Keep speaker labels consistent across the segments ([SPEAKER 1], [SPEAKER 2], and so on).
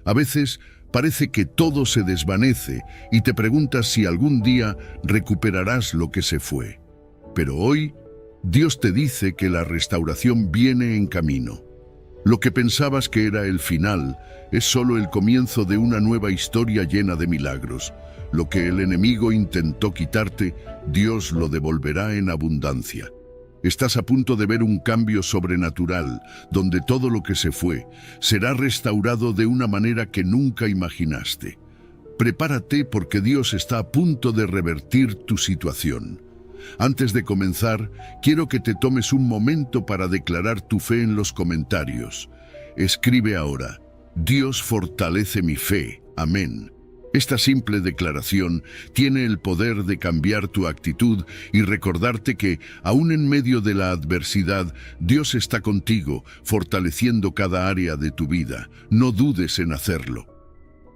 [SPEAKER 1] A veces parece que todo se desvanece y te preguntas si algún día recuperarás lo que se fue. Pero hoy, Dios te dice que la restauración viene en camino. Lo que pensabas que era el final es solo el comienzo de una nueva historia llena de milagros. Lo que el enemigo intentó quitarte, Dios lo devolverá en abundancia. Estás a punto de ver un cambio sobrenatural, donde todo lo que se fue será restaurado de una manera que nunca imaginaste. Prepárate porque Dios está a punto de revertir tu situación. Antes de comenzar, quiero que te tomes un momento para declarar tu fe en los comentarios. Escribe ahora: Dios fortalece mi fe. Amén. Esta simple declaración tiene el poder de cambiar tu actitud y recordarte que, aún en medio de la adversidad, Dios está contigo, fortaleciendo cada área de tu vida. No dudes en hacerlo.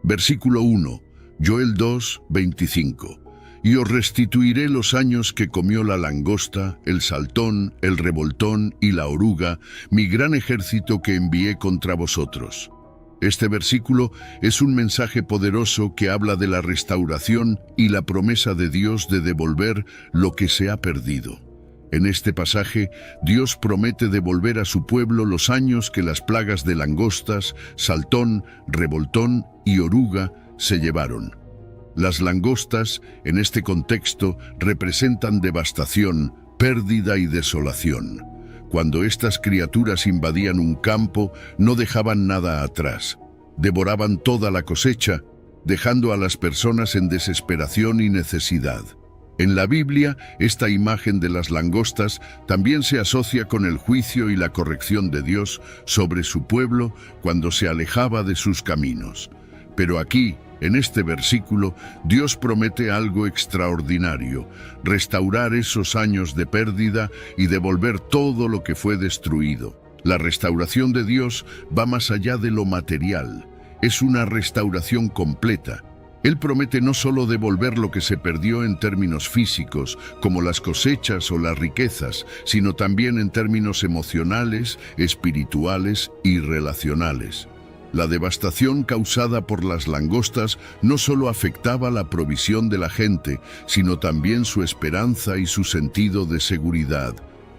[SPEAKER 1] Versículo 1, Joel 2, 25. Y os restituiré los años que comió la langosta, el saltón, el revoltón y la oruga, mi gran ejército que envié contra vosotros. Este versículo es un mensaje poderoso que habla de la restauración y la promesa de Dios de devolver lo que se ha perdido. En este pasaje, Dios promete devolver a su pueblo los años que las plagas de langostas, saltón, revoltón y oruga se llevaron. Las langostas, en este contexto, representan devastación, pérdida y desolación. Cuando estas criaturas invadían un campo, no dejaban nada atrás. Devoraban toda la cosecha, dejando a las personas en desesperación y necesidad. En la Biblia, esta imagen de las langostas también se asocia con el juicio y la corrección de Dios sobre su pueblo cuando se alejaba de sus caminos. Pero aquí, en este versículo, Dios promete algo extraordinario: restaurar esos años de pérdida y devolver todo lo que fue destruido. La restauración de Dios va más allá de lo material. Es una restauración completa. Él promete no solo devolver lo que se perdió en términos físicos, como las cosechas o las riquezas, sino también en términos emocionales, espirituales y relacionales. La devastación causada por las langostas no solo afectaba la provisión de la gente, sino también su esperanza y su sentido de seguridad.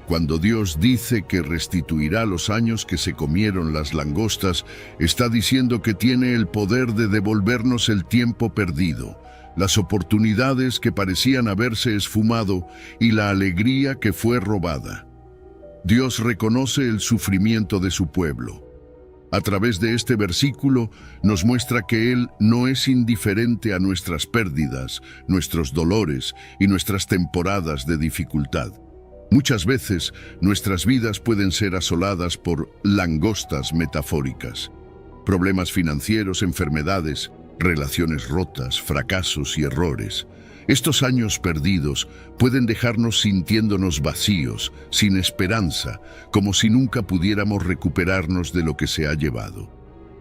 [SPEAKER 1] Cuando Dios dice que restituirá los años que se comieron las langostas, está diciendo que tiene el poder de devolvernos el tiempo perdido, las oportunidades que parecían haberse esfumado y la alegría que fue robada. Dios reconoce el sufrimiento de su pueblo. A través de este versículo nos muestra que Él no es indiferente a nuestras pérdidas, nuestros dolores y nuestras temporadas de dificultad. Muchas veces nuestras vidas pueden ser asoladas por langostas metafóricas. Problemas financieros, enfermedades, relaciones rotas, fracasos y errores. Estos años perdidos pueden dejarnos sintiéndonos vacíos, sin esperanza, como si nunca pudiéramos recuperarnos de lo que se ha llevado.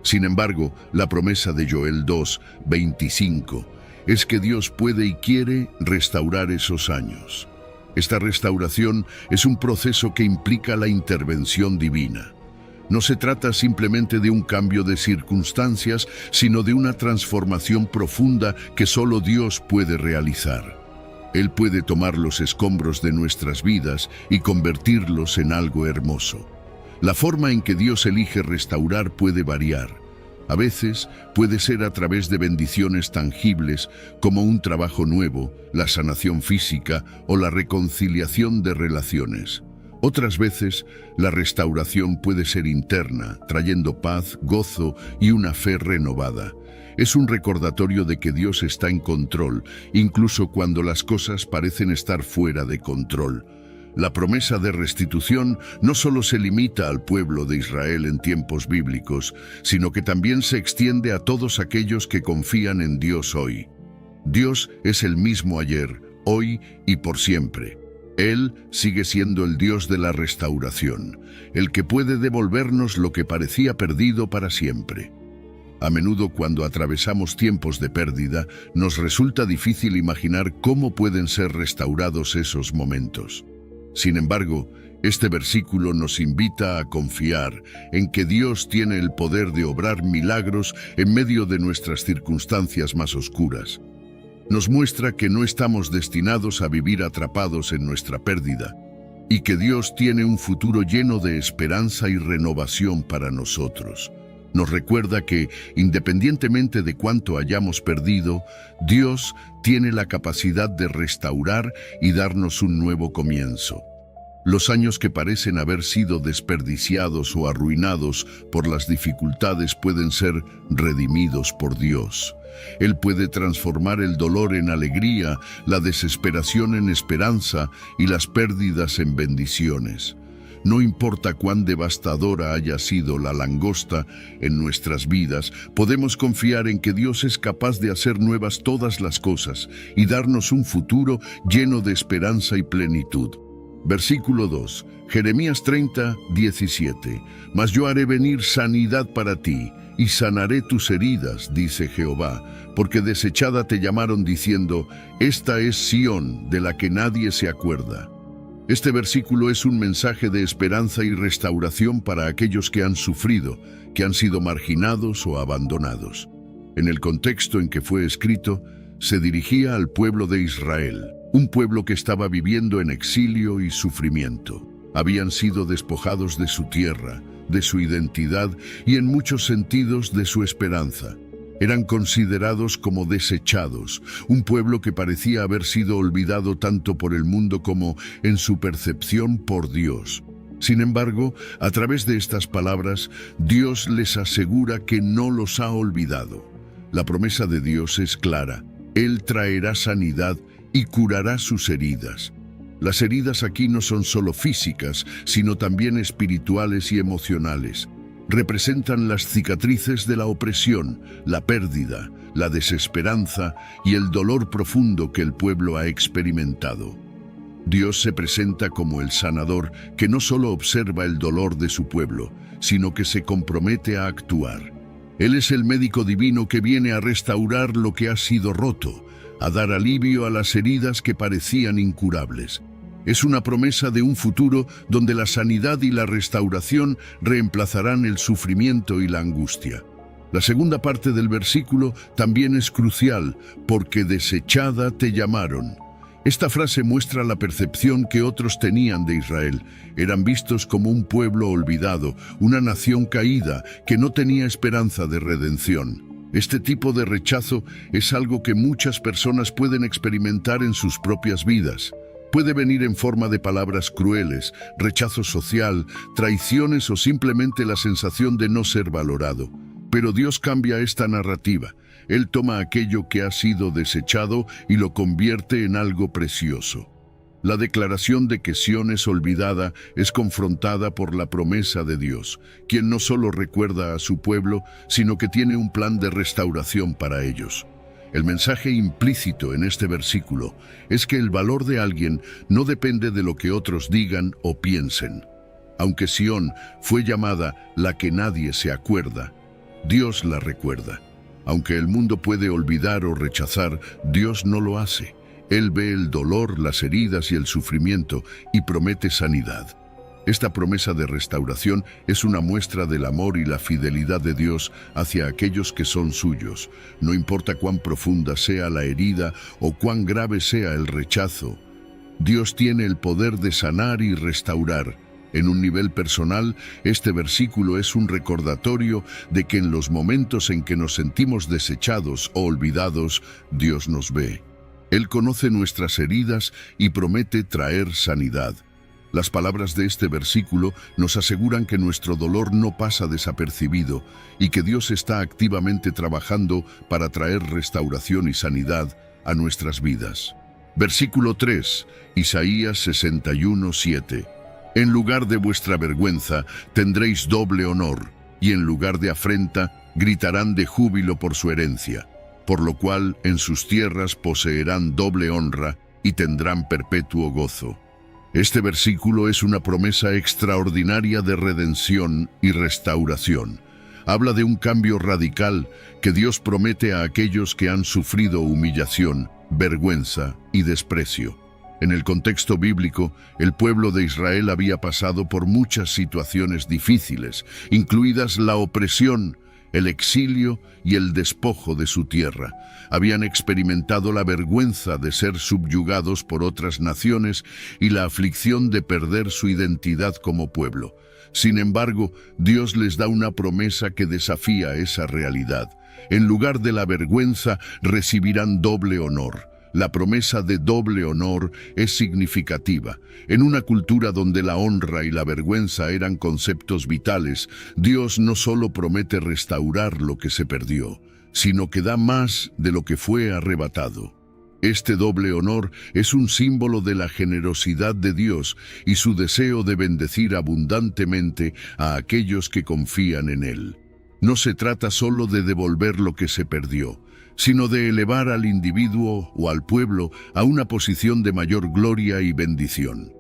[SPEAKER 1] Sin embargo, la promesa de Joel 2, 25 es que Dios puede y quiere restaurar esos años. Esta restauración es un proceso que implica la intervención divina. No se trata simplemente de un cambio de circunstancias, sino de una transformación profunda que solo Dios puede realizar. Él puede tomar los escombros de nuestras vidas y convertirlos en algo hermoso. La forma en que Dios elige restaurar puede variar. A veces puede ser a través de bendiciones tangibles como un trabajo nuevo, la sanación física o la reconciliación de relaciones. Otras veces, la restauración puede ser interna, trayendo paz, gozo y una fe renovada. Es un recordatorio de que Dios está en control, incluso cuando las cosas parecen estar fuera de control. La promesa de restitución no solo se limita al pueblo de Israel en tiempos bíblicos, sino que también se extiende a todos aquellos que confían en Dios hoy. Dios es el mismo ayer, hoy y por siempre. Él sigue siendo el Dios de la restauración, el que puede devolvernos lo que parecía perdido para siempre. A menudo cuando atravesamos tiempos de pérdida, nos resulta difícil imaginar cómo pueden ser restaurados esos momentos. Sin embargo, Este versículo nos invita a confiar en que Dios tiene el poder de obrar milagros en medio de nuestras circunstancias más oscuras. Nos muestra que no estamos destinados a vivir atrapados en nuestra pérdida y que Dios tiene un futuro lleno de esperanza y renovación para nosotros. Nos recuerda que, independientemente de cuánto hayamos perdido, Dios tiene la capacidad de restaurar y darnos un nuevo comienzo. Los años que parecen haber sido desperdiciados o arruinados por las dificultades pueden ser redimidos por Dios. Él puede transformar el dolor en alegría, la desesperación en esperanza y las pérdidas en bendiciones. No importa cuán devastadora haya sido la langosta en nuestras vidas, podemos confiar en que Dios es capaz de hacer nuevas todas las cosas y darnos un futuro lleno de esperanza y plenitud. Versículo 2, Jeremías 30, 17. Mas yo haré venir sanidad para ti, y sanaré tus heridas, dice Jehová, porque desechada te llamaron diciendo, esta es Sión, de la que nadie se acuerda. Este versículo es un mensaje de esperanza y restauración para aquellos que han sufrido, que han sido marginados o abandonados. En el contexto en que fue escrito, se dirigía al pueblo de Israel, un pueblo que estaba viviendo en exilio y sufrimiento. Habían sido despojados de su tierra, de su identidad y en muchos sentidos de su esperanza. Eran considerados como desechados, un pueblo que parecía haber sido olvidado tanto por el mundo como en su percepción por Dios. Sin embargo, a través de estas palabras, Dios les asegura que no los ha olvidado. La promesa de Dios es clara. Él traerá sanidad y curará sus heridas. Las heridas aquí no son solo físicas, sino también espirituales y emocionales. Representan las cicatrices de la opresión, la pérdida, la desesperanza y el dolor profundo que el pueblo ha experimentado. Dios se presenta como el sanador que no solo observa el dolor de su pueblo, sino que se compromete a actuar. Él es el médico divino que viene a restaurar lo que ha sido roto, a dar alivio a las heridas que parecían incurables. Es una promesa de un futuro donde la sanidad y la restauración reemplazarán el sufrimiento y la angustia. La segunda parte del versículo también es crucial, porque desechada te llamaron. Esta frase muestra la percepción que otros tenían de Israel. Eran vistos como un pueblo olvidado, una nación caída que no tenía esperanza de redención. Este tipo de rechazo es algo que muchas personas pueden experimentar en sus propias vidas. Puede venir en forma de palabras crueles, rechazo social, traiciones o simplemente la sensación de no ser valorado. Pero Dios cambia esta narrativa. Él toma aquello que ha sido desechado y lo convierte en algo precioso. La declaración de que Sión es olvidada es confrontada por la promesa de Dios, quien no solo recuerda a su pueblo, sino que tiene un plan de restauración para ellos. El mensaje implícito en este versículo es que el valor de alguien no depende de lo que otros digan o piensen. Aunque Sión fue llamada la que nadie se acuerda, Dios la recuerda. Aunque el mundo puede olvidar o rechazar, Dios no lo hace. Él ve el dolor, las heridas y el sufrimiento y promete sanidad. Esta promesa de restauración es una muestra del amor y la fidelidad de Dios hacia aquellos que son suyos. No importa cuán profunda sea la herida o cuán grave sea el rechazo, Dios tiene el poder de sanar y restaurar. En un nivel personal, este versículo es un recordatorio de que en los momentos en que nos sentimos desechados o olvidados, Dios nos ve. Él conoce nuestras heridas y promete traer sanidad. Las palabras de este versículo nos aseguran que nuestro dolor no pasa desapercibido y que Dios está activamente trabajando para traer restauración y sanidad a nuestras vidas. Versículo 3, Isaías 61, 7. En lugar de vuestra vergüenza tendréis doble honor, y en lugar de afrenta gritarán de júbilo por su herencia, por lo cual en sus tierras poseerán doble honra y tendrán perpetuo gozo. Este versículo es una promesa extraordinaria de redención y restauración. Habla de un cambio radical que Dios promete a aquellos que han sufrido humillación, vergüenza y desprecio. En el contexto bíblico, el pueblo de Israel había pasado por muchas situaciones difíciles, incluidas la opresión, el exilio y el despojo de su tierra. Habían experimentado la vergüenza de ser subyugados por otras naciones y la aflicción de perder su identidad como pueblo. Sin embargo, Dios les da una promesa que desafía esa realidad. En lugar de la vergüenza, recibirán doble honor. La promesa de doble honor es significativa. En una cultura donde la honra y la vergüenza eran conceptos vitales, Dios no solo promete restaurar lo que se perdió, sino que da más de lo que fue arrebatado. Este doble honor es un símbolo de la generosidad de Dios y su deseo de bendecir abundantemente a aquellos que confían en Él. No se trata solo de devolver lo que se perdió, sino de elevar al individuo o al pueblo a una posición de mayor gloria y bendición.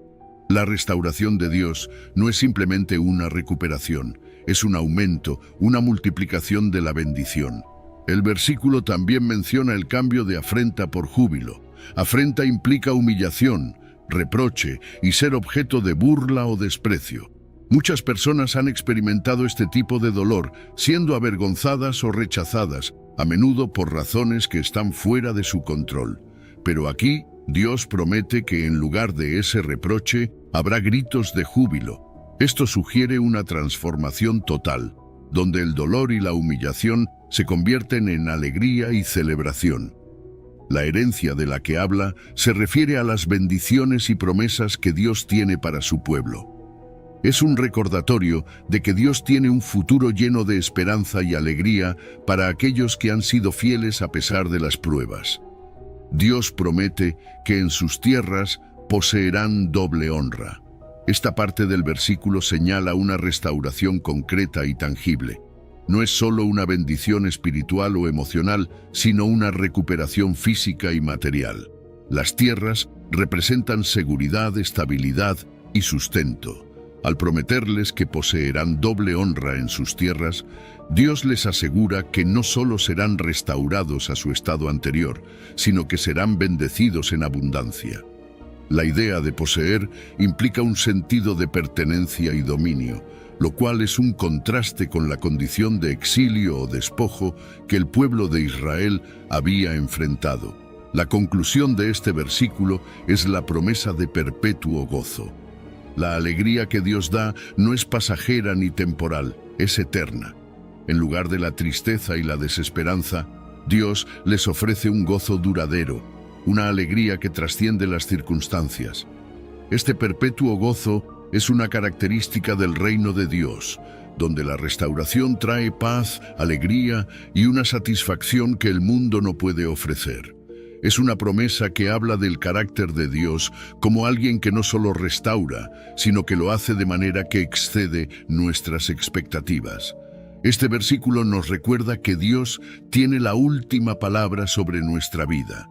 [SPEAKER 1] La restauración de Dios no es simplemente una recuperación, es un aumento, una multiplicación de la bendición. El versículo también menciona el cambio de afrenta por júbilo. Afrenta implica humillación, reproche y ser objeto de burla o desprecio. Muchas personas han experimentado este tipo de dolor, siendo avergonzadas o rechazadas, a menudo por razones que están fuera de su control. Pero aquí, Dios promete que en lugar de ese reproche, habrá gritos de júbilo. Esto sugiere una transformación total, donde el dolor y la humillación se convierten en alegría y celebración. La herencia de la que habla se refiere a las bendiciones y promesas que Dios tiene para su pueblo. Es un recordatorio de que Dios tiene un futuro lleno de esperanza y alegría para aquellos que han sido fieles a pesar de las pruebas. Dios promete que en sus tierras poseerán doble honra. Esta parte del versículo señala una restauración concreta y tangible. No es solo una bendición espiritual o emocional, sino una recuperación física y material. Las tierras representan seguridad, estabilidad y sustento. Al prometerles que poseerán doble honra en sus tierras, Dios les asegura que no solo serán restaurados a su estado anterior, sino que serán bendecidos en abundancia. La idea de poseer implica un sentido de pertenencia y dominio, lo cual es un contraste con la condición de exilio o despojo que el pueblo de Israel había enfrentado. La conclusión de este versículo es la promesa de perpetuo gozo. La alegría que Dios da no es pasajera ni temporal, es eterna. En lugar de la tristeza y la desesperanza, Dios les ofrece un gozo duradero, una alegría que trasciende las circunstancias. Este perpetuo gozo es una característica del reino de Dios, donde la restauración trae paz, alegría y una satisfacción que el mundo no puede ofrecer. Es una promesa que habla del carácter de Dios como alguien que no solo restaura, sino que lo hace de manera que excede nuestras expectativas. Este versículo nos recuerda que Dios tiene la última palabra sobre nuestra vida.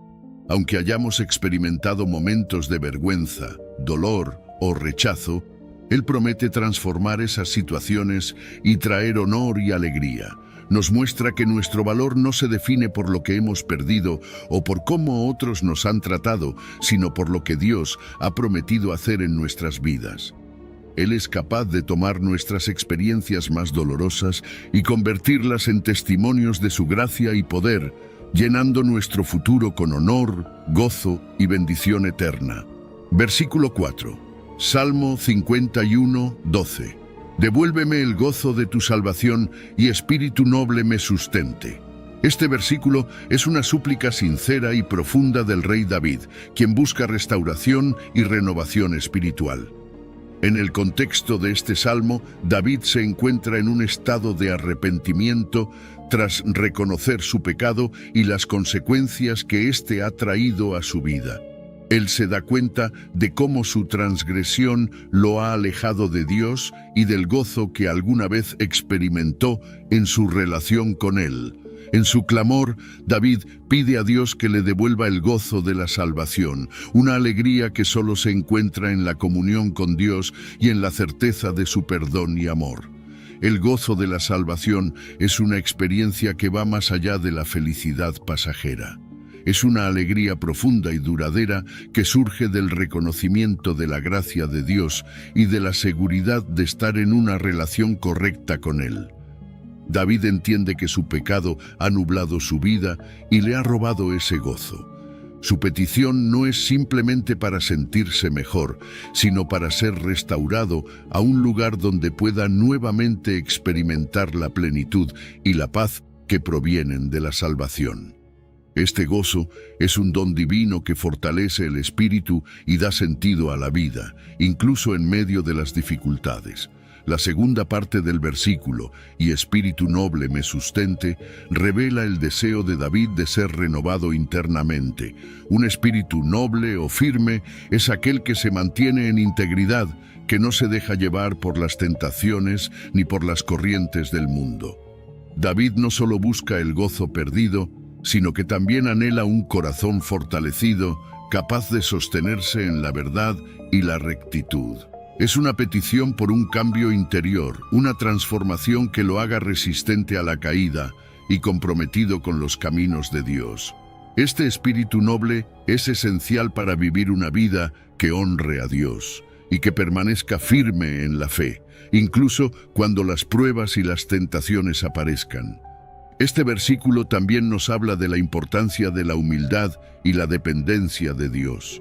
[SPEAKER 1] Aunque hayamos experimentado momentos de vergüenza, dolor o rechazo, Él promete transformar esas situaciones y traer honor y alegría. Nos muestra que nuestro valor no se define por lo que hemos perdido o por cómo otros nos han tratado, sino por lo que Dios ha prometido hacer en nuestras vidas. Él es capaz de tomar nuestras experiencias más dolorosas y convertirlas en testimonios de su gracia y poder, llenando nuestro futuro con honor, gozo y bendición eterna. Versículo 4. Salmo 51, 12. Devuélveme el gozo de tu salvación y espíritu noble me sustente. Este versículo es una súplica sincera y profunda del rey David, quien busca restauración y renovación espiritual. En el contexto de este salmo, David se encuentra en un estado de arrepentimiento tras reconocer su pecado y las consecuencias que éste ha traído a su vida. Él se da cuenta de cómo su transgresión lo ha alejado de Dios y del gozo que alguna vez experimentó en su relación con Él. En su clamor, David pide a Dios que le devuelva el gozo de la salvación, una alegría que solo se encuentra en la comunión con Dios y en la certeza de su perdón y amor. El gozo de la salvación es una experiencia que va más allá de la felicidad pasajera. Es una alegría profunda y duradera que surge del reconocimiento de la gracia de Dios y de la seguridad de estar en una relación correcta con Él. David entiende que su pecado ha nublado su vida y le ha robado ese gozo. Su petición no es simplemente para sentirse mejor, sino para ser restaurado a un lugar donde pueda nuevamente experimentar la plenitud y la paz que provienen de la salvación. Este gozo es un don divino que fortalece el espíritu y da sentido a la vida, incluso en medio de las dificultades. La segunda parte del versículo, "y espíritu noble me sustente", revela el deseo de David de ser renovado internamente. Un espíritu noble o firme es aquel que se mantiene en integridad, que no se deja llevar por las tentaciones ni por las corrientes del mundo. David no solo busca el gozo perdido, sino que también anhela un corazón fortalecido, capaz de sostenerse en la verdad y la rectitud. Es una petición por un cambio interior, una transformación que lo haga resistente a la caída y comprometido con los caminos de Dios. Este espíritu noble es esencial para vivir una vida que honre a Dios y que permanezca firme en la fe, incluso cuando las pruebas y las tentaciones aparezcan. Este versículo también nos habla de la importancia de la humildad y la dependencia de Dios.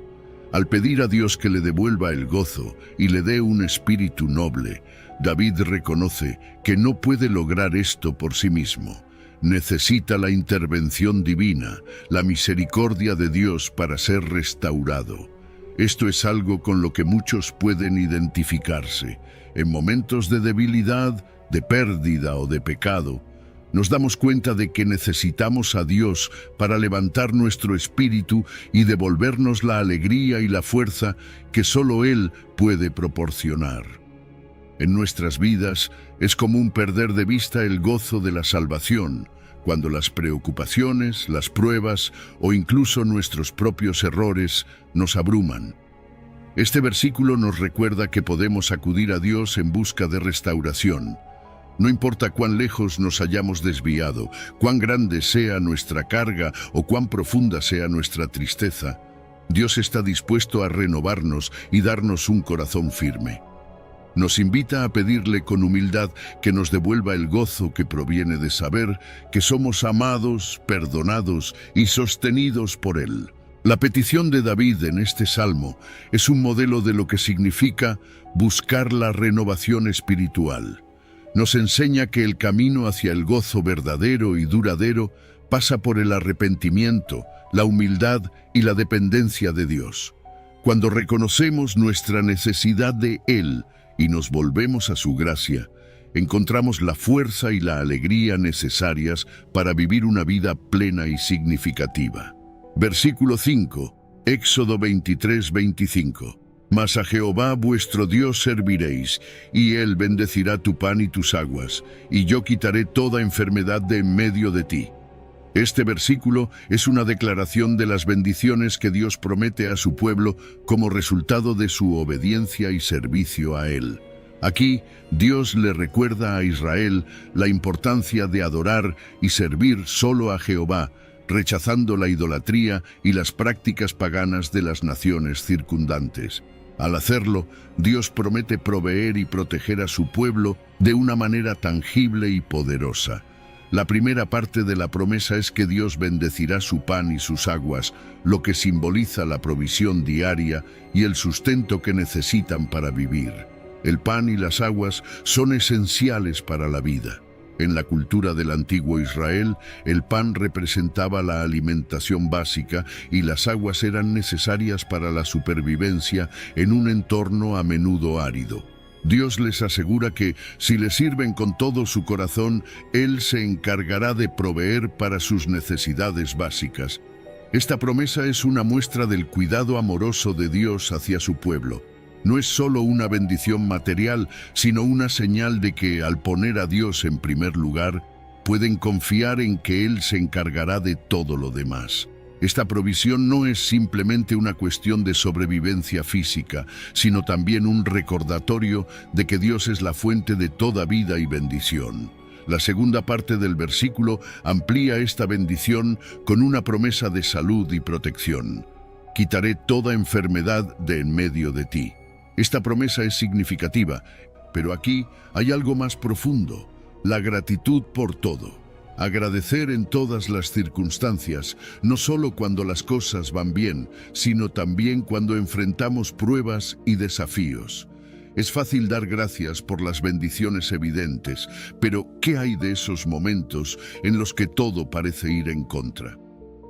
[SPEAKER 1] Al pedir a Dios que le devuelva el gozo y le dé un espíritu noble, David reconoce que no puede lograr esto por sí mismo. Necesita la intervención divina, la misericordia de Dios para ser restaurado. Esto es algo con lo que muchos pueden identificarse. En momentos de debilidad, de pérdida o de pecado, nos damos cuenta de que necesitamos a Dios para levantar nuestro espíritu y devolvernos la alegría y la fuerza que solo Él puede proporcionar. En nuestras vidas es común perder de vista el gozo de la salvación, cuando las preocupaciones, las pruebas o incluso nuestros propios errores nos abruman. Este versículo nos recuerda que podemos acudir a Dios en busca de restauración. No importa cuán lejos nos hayamos desviado, cuán grande sea nuestra carga o cuán profunda sea nuestra tristeza, Dios está dispuesto a renovarnos y darnos un corazón firme. Nos invita a pedirle con humildad que nos devuelva el gozo que proviene de saber que somos amados, perdonados y sostenidos por Él. La petición de David en este salmo es un modelo de lo que significa buscar la renovación espiritual. Nos enseña que el camino hacia el gozo verdadero y duradero pasa por el arrepentimiento, la humildad y la dependencia de Dios. Cuando reconocemos nuestra necesidad de Él y nos volvemos a su gracia, encontramos la fuerza y la alegría necesarias para vivir una vida plena y significativa. Versículo 5, Éxodo 23-25. Mas a Jehová vuestro Dios serviréis, y Él bendecirá tu pan y tus aguas, y yo quitaré toda enfermedad de en medio de ti. Este versículo es una declaración de las bendiciones que Dios promete a su pueblo como resultado de su obediencia y servicio a Él. Aquí, Dios le recuerda a Israel la importancia de adorar y servir solo a Jehová, rechazando la idolatría y las prácticas paganas de las naciones circundantes. Al hacerlo, Dios promete proveer y proteger a su pueblo de una manera tangible y poderosa. La primera parte de la promesa es que Dios bendecirá su pan y sus aguas, lo que simboliza la provisión diaria y el sustento que necesitan para vivir. El pan y las aguas son esenciales para la vida. En la cultura del antiguo Israel, el pan representaba la alimentación básica y las aguas eran necesarias para la supervivencia en un entorno a menudo árido. Dios les asegura que, si le sirven con todo su corazón, Él se encargará de proveer para sus necesidades básicas. Esta promesa es una muestra del cuidado amoroso de Dios hacia su pueblo. No es solo una bendición material, sino una señal de que, al poner a Dios en primer lugar, pueden confiar en que Él se encargará de todo lo demás. Esta provisión no es simplemente una cuestión de sobrevivencia física, sino también un recordatorio de que Dios es la fuente de toda vida y bendición. La segunda parte del versículo amplía esta bendición con una promesa de salud y protección. Quitaré toda enfermedad de en medio de ti. Esta promesa es significativa, pero aquí hay algo más profundo: la gratitud por todo. Agradecer en todas las circunstancias, no solo cuando las cosas van bien, sino también cuando enfrentamos pruebas y desafíos. Es fácil dar gracias por las bendiciones evidentes, pero ¿qué hay de esos momentos en los que todo parece ir en contra?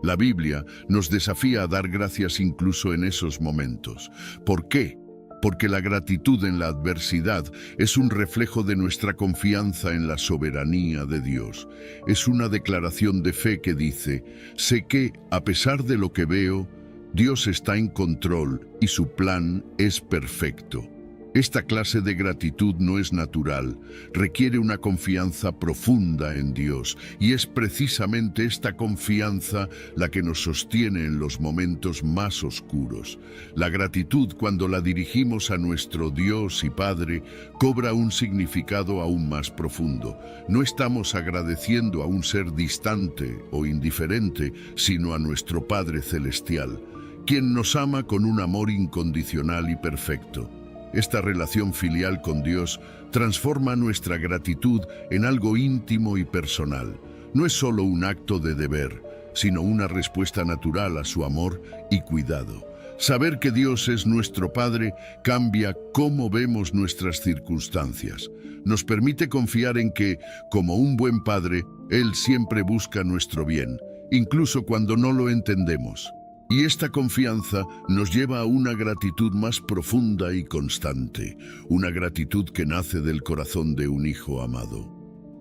[SPEAKER 1] La Biblia nos desafía a dar gracias incluso en esos momentos. ¿Por qué? Porque la gratitud en la adversidad es un reflejo de nuestra confianza en la soberanía de Dios. Es una declaración de fe que dice: sé que, a pesar de lo que veo, Dios está en control y su plan es perfecto. Esta clase de gratitud no es natural, requiere una confianza profunda en Dios, y es precisamente esta confianza la que nos sostiene en los momentos más oscuros. La gratitud, cuando la dirigimos a nuestro Dios y Padre, cobra un significado aún más profundo. No estamos agradeciendo a un ser distante o indiferente, sino a nuestro Padre Celestial, quien nos ama con un amor incondicional y perfecto. Esta relación filial con Dios transforma nuestra gratitud en algo íntimo y personal. No es solo un acto de deber, sino una respuesta natural a su amor y cuidado. Saber que Dios es nuestro Padre cambia cómo vemos nuestras circunstancias. Nos permite confiar en que, como un buen Padre, Él siempre busca nuestro bien, incluso cuando no lo entendemos. Y esta confianza nos lleva a una gratitud más profunda y constante, una gratitud que nace del corazón de un hijo amado.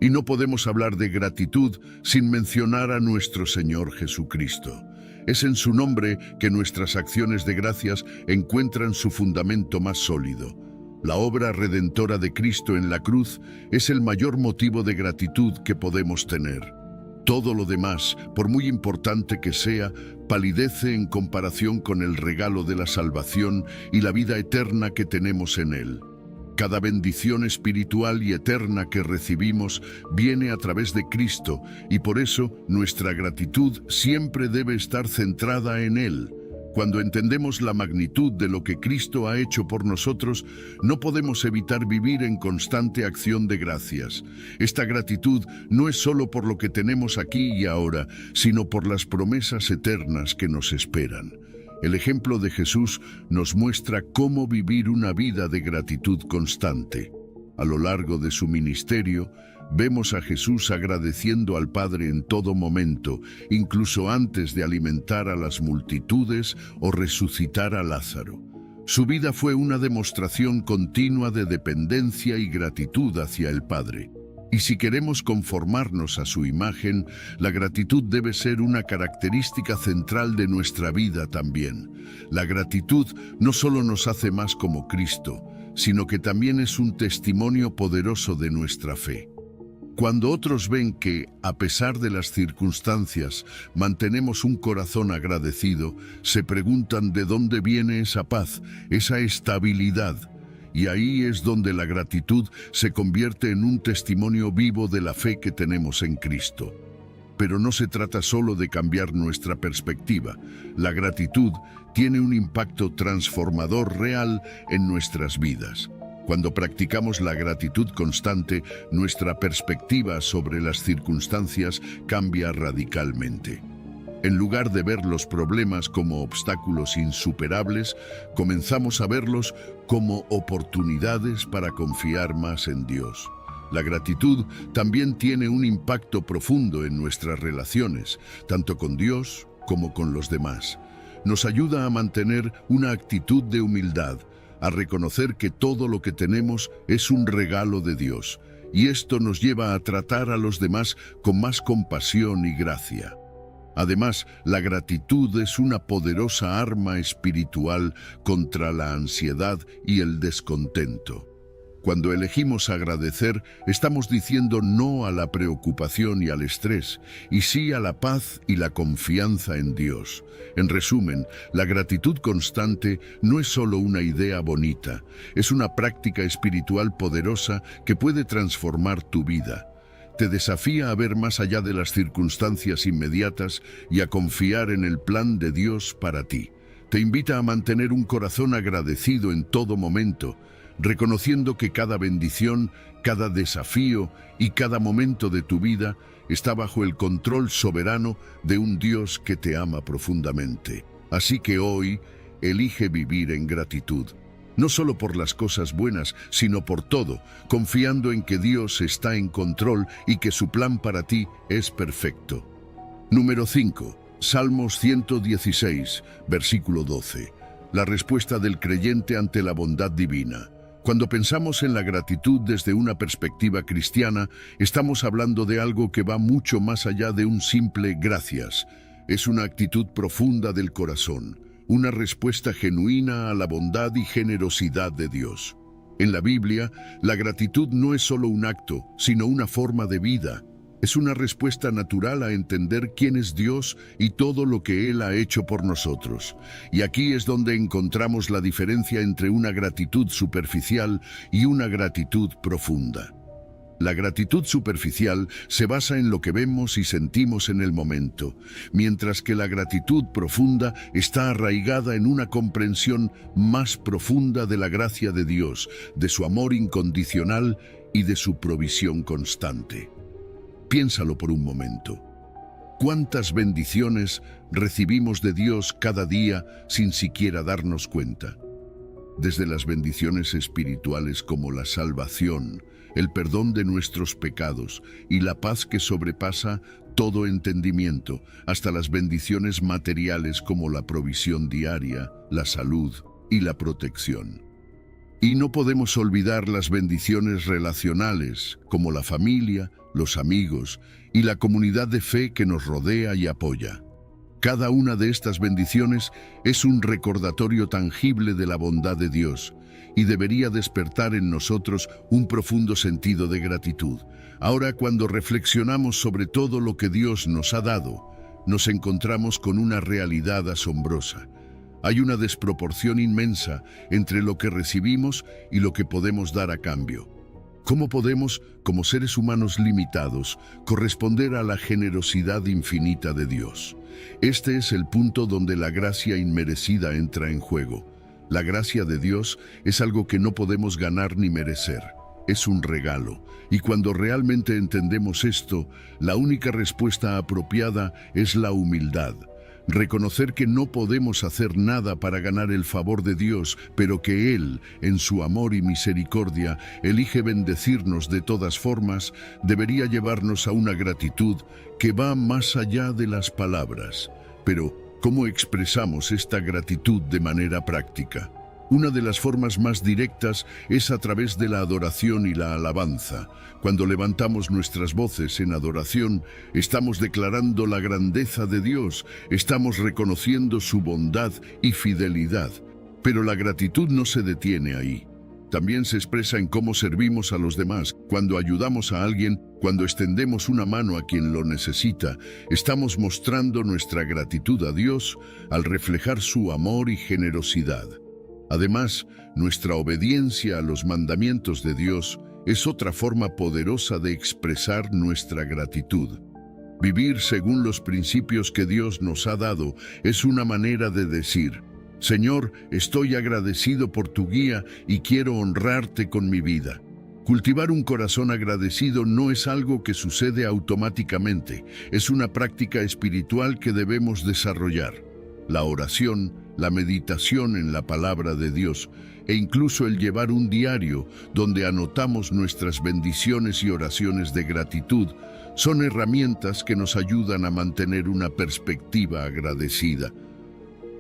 [SPEAKER 1] Y no podemos hablar de gratitud sin mencionar a nuestro Señor Jesucristo. Es en su nombre que nuestras acciones de gracias encuentran su fundamento más sólido. La obra redentora de Cristo en la cruz es el mayor motivo de gratitud que podemos tener. Todo lo demás, por muy importante que sea, palidece en comparación con el regalo de la salvación y la vida eterna que tenemos en Él. Cada bendición espiritual y eterna que recibimos viene a través de Cristo, y por eso nuestra gratitud siempre debe estar centrada en Él. Cuando entendemos la magnitud de lo que Cristo ha hecho por nosotros, no podemos evitar vivir en constante acción de gracias. Esta gratitud no es solo por lo que tenemos aquí y ahora, sino por las promesas eternas que nos esperan. El ejemplo de Jesús nos muestra cómo vivir una vida de gratitud constante. A lo largo de su ministerio, vemos a Jesús agradeciendo al Padre en todo momento, incluso antes de alimentar a las multitudes o resucitar a Lázaro. Su vida fue una demostración continua de dependencia y gratitud hacia el Padre. Y si queremos conformarnos a su imagen, la gratitud debe ser una característica central de nuestra vida también. La gratitud no solo nos hace más como Cristo, sino que también es un testimonio poderoso de nuestra fe. Cuando otros ven que, a pesar de las circunstancias, mantenemos un corazón agradecido, se preguntan de dónde viene esa paz, esa estabilidad. Y ahí es donde la gratitud se convierte en un testimonio vivo de la fe que tenemos en Cristo. Pero no se trata solo de cambiar nuestra perspectiva. La gratitud tiene un impacto transformador real en nuestras vidas. Cuando practicamos la gratitud constante, nuestra perspectiva sobre las circunstancias cambia radicalmente. En lugar de ver los problemas como obstáculos insuperables, comenzamos a verlos como oportunidades para confiar más en Dios. La gratitud también tiene un impacto profundo en nuestras relaciones, tanto con Dios como con los demás. Nos ayuda a mantener una actitud de humildad, a reconocer que todo lo que tenemos es un regalo de Dios, y esto nos lleva a tratar a los demás con más compasión y gracia. Además, la gratitud es una poderosa arma espiritual contra la ansiedad y el descontento. Cuando elegimos agradecer, estamos diciendo no a la preocupación y al estrés, y sí a la paz y la confianza en Dios. En resumen, la gratitud constante no es solo una idea bonita, es una práctica espiritual poderosa que puede transformar tu vida. Te desafía a ver más allá de las circunstancias inmediatas y a confiar en el plan de Dios para ti. Te invita a mantener un corazón agradecido en todo momento, reconociendo que cada bendición, cada desafío y cada momento de tu vida está bajo el control soberano de un Dios que te ama profundamente. Así que hoy, elige vivir en gratitud. No solo por las cosas buenas, sino por todo, confiando en que Dios está en control y que su plan para ti es perfecto. Número 5. Salmos 116, versículo 12. La respuesta del creyente ante la bondad divina. Cuando pensamos en la gratitud desde una perspectiva cristiana, estamos hablando de algo que va mucho más allá de un simple gracias. Es una actitud profunda del corazón, una respuesta genuina a la bondad y generosidad de Dios. En la Biblia, la gratitud no es solo un acto, sino una forma de vida. Es una respuesta natural a entender quién es Dios y todo lo que Él ha hecho por nosotros. Y aquí es donde encontramos la diferencia entre una gratitud superficial y una gratitud profunda. La gratitud superficial se basa en lo que vemos y sentimos en el momento, mientras que la gratitud profunda está arraigada en una comprensión más profunda de la gracia de Dios, de su amor incondicional y de su provisión constante. Piénsalo por un momento. ¿Cuántas bendiciones recibimos de Dios cada día sin siquiera darnos cuenta? Desde las bendiciones espirituales como la salvación, el perdón de nuestros pecados y la paz que sobrepasa todo entendimiento, hasta las bendiciones materiales como la provisión diaria, la salud y la protección. Y no podemos olvidar las bendiciones relacionales como la familia, los amigos y la comunidad de fe que nos rodea y apoya. Cada una de estas bendiciones es un recordatorio tangible de la bondad de Dios y debería despertar en nosotros un profundo sentido de gratitud. Ahora, cuando reflexionamos sobre todo lo que Dios nos ha dado, nos encontramos con una realidad asombrosa. Hay una desproporción inmensa entre lo que recibimos y lo que podemos dar a cambio. ¿Cómo podemos, como seres humanos limitados, corresponder a la generosidad infinita de Dios? Este es el punto donde la gracia inmerecida entra en juego. La gracia de Dios es algo que no podemos ganar ni merecer. Es un regalo. Y cuando realmente entendemos esto, la única respuesta apropiada es la humildad. Reconocer que no podemos hacer nada para ganar el favor de Dios, pero que Él, en su amor y misericordia, elige bendecirnos de todas formas, debería llevarnos a una gratitud que va más allá de las palabras. Pero, ¿cómo expresamos esta gratitud de manera práctica? Una de las formas más directas es a través de la adoración y la alabanza. Cuando levantamos nuestras voces en adoración, estamos declarando la grandeza de Dios, estamos reconociendo su bondad y fidelidad. Pero la gratitud no se detiene ahí. También se expresa en cómo servimos a los demás. Cuando ayudamos a alguien, cuando extendemos una mano a quien lo necesita, estamos mostrando nuestra gratitud a Dios al reflejar su amor y generosidad. Además, nuestra obediencia a los mandamientos de Dios es otra forma poderosa de expresar nuestra gratitud. Vivir según los principios que Dios nos ha dado es una manera de decir: Señor, estoy agradecido por tu guía y quiero honrarte con mi vida. Cultivar un corazón agradecido no es algo que sucede automáticamente, es una práctica espiritual que debemos desarrollar. La oración, la meditación en la palabra de Dios e incluso el llevar un diario donde anotamos nuestras bendiciones y oraciones de gratitud son herramientas que nos ayudan a mantener una perspectiva agradecida.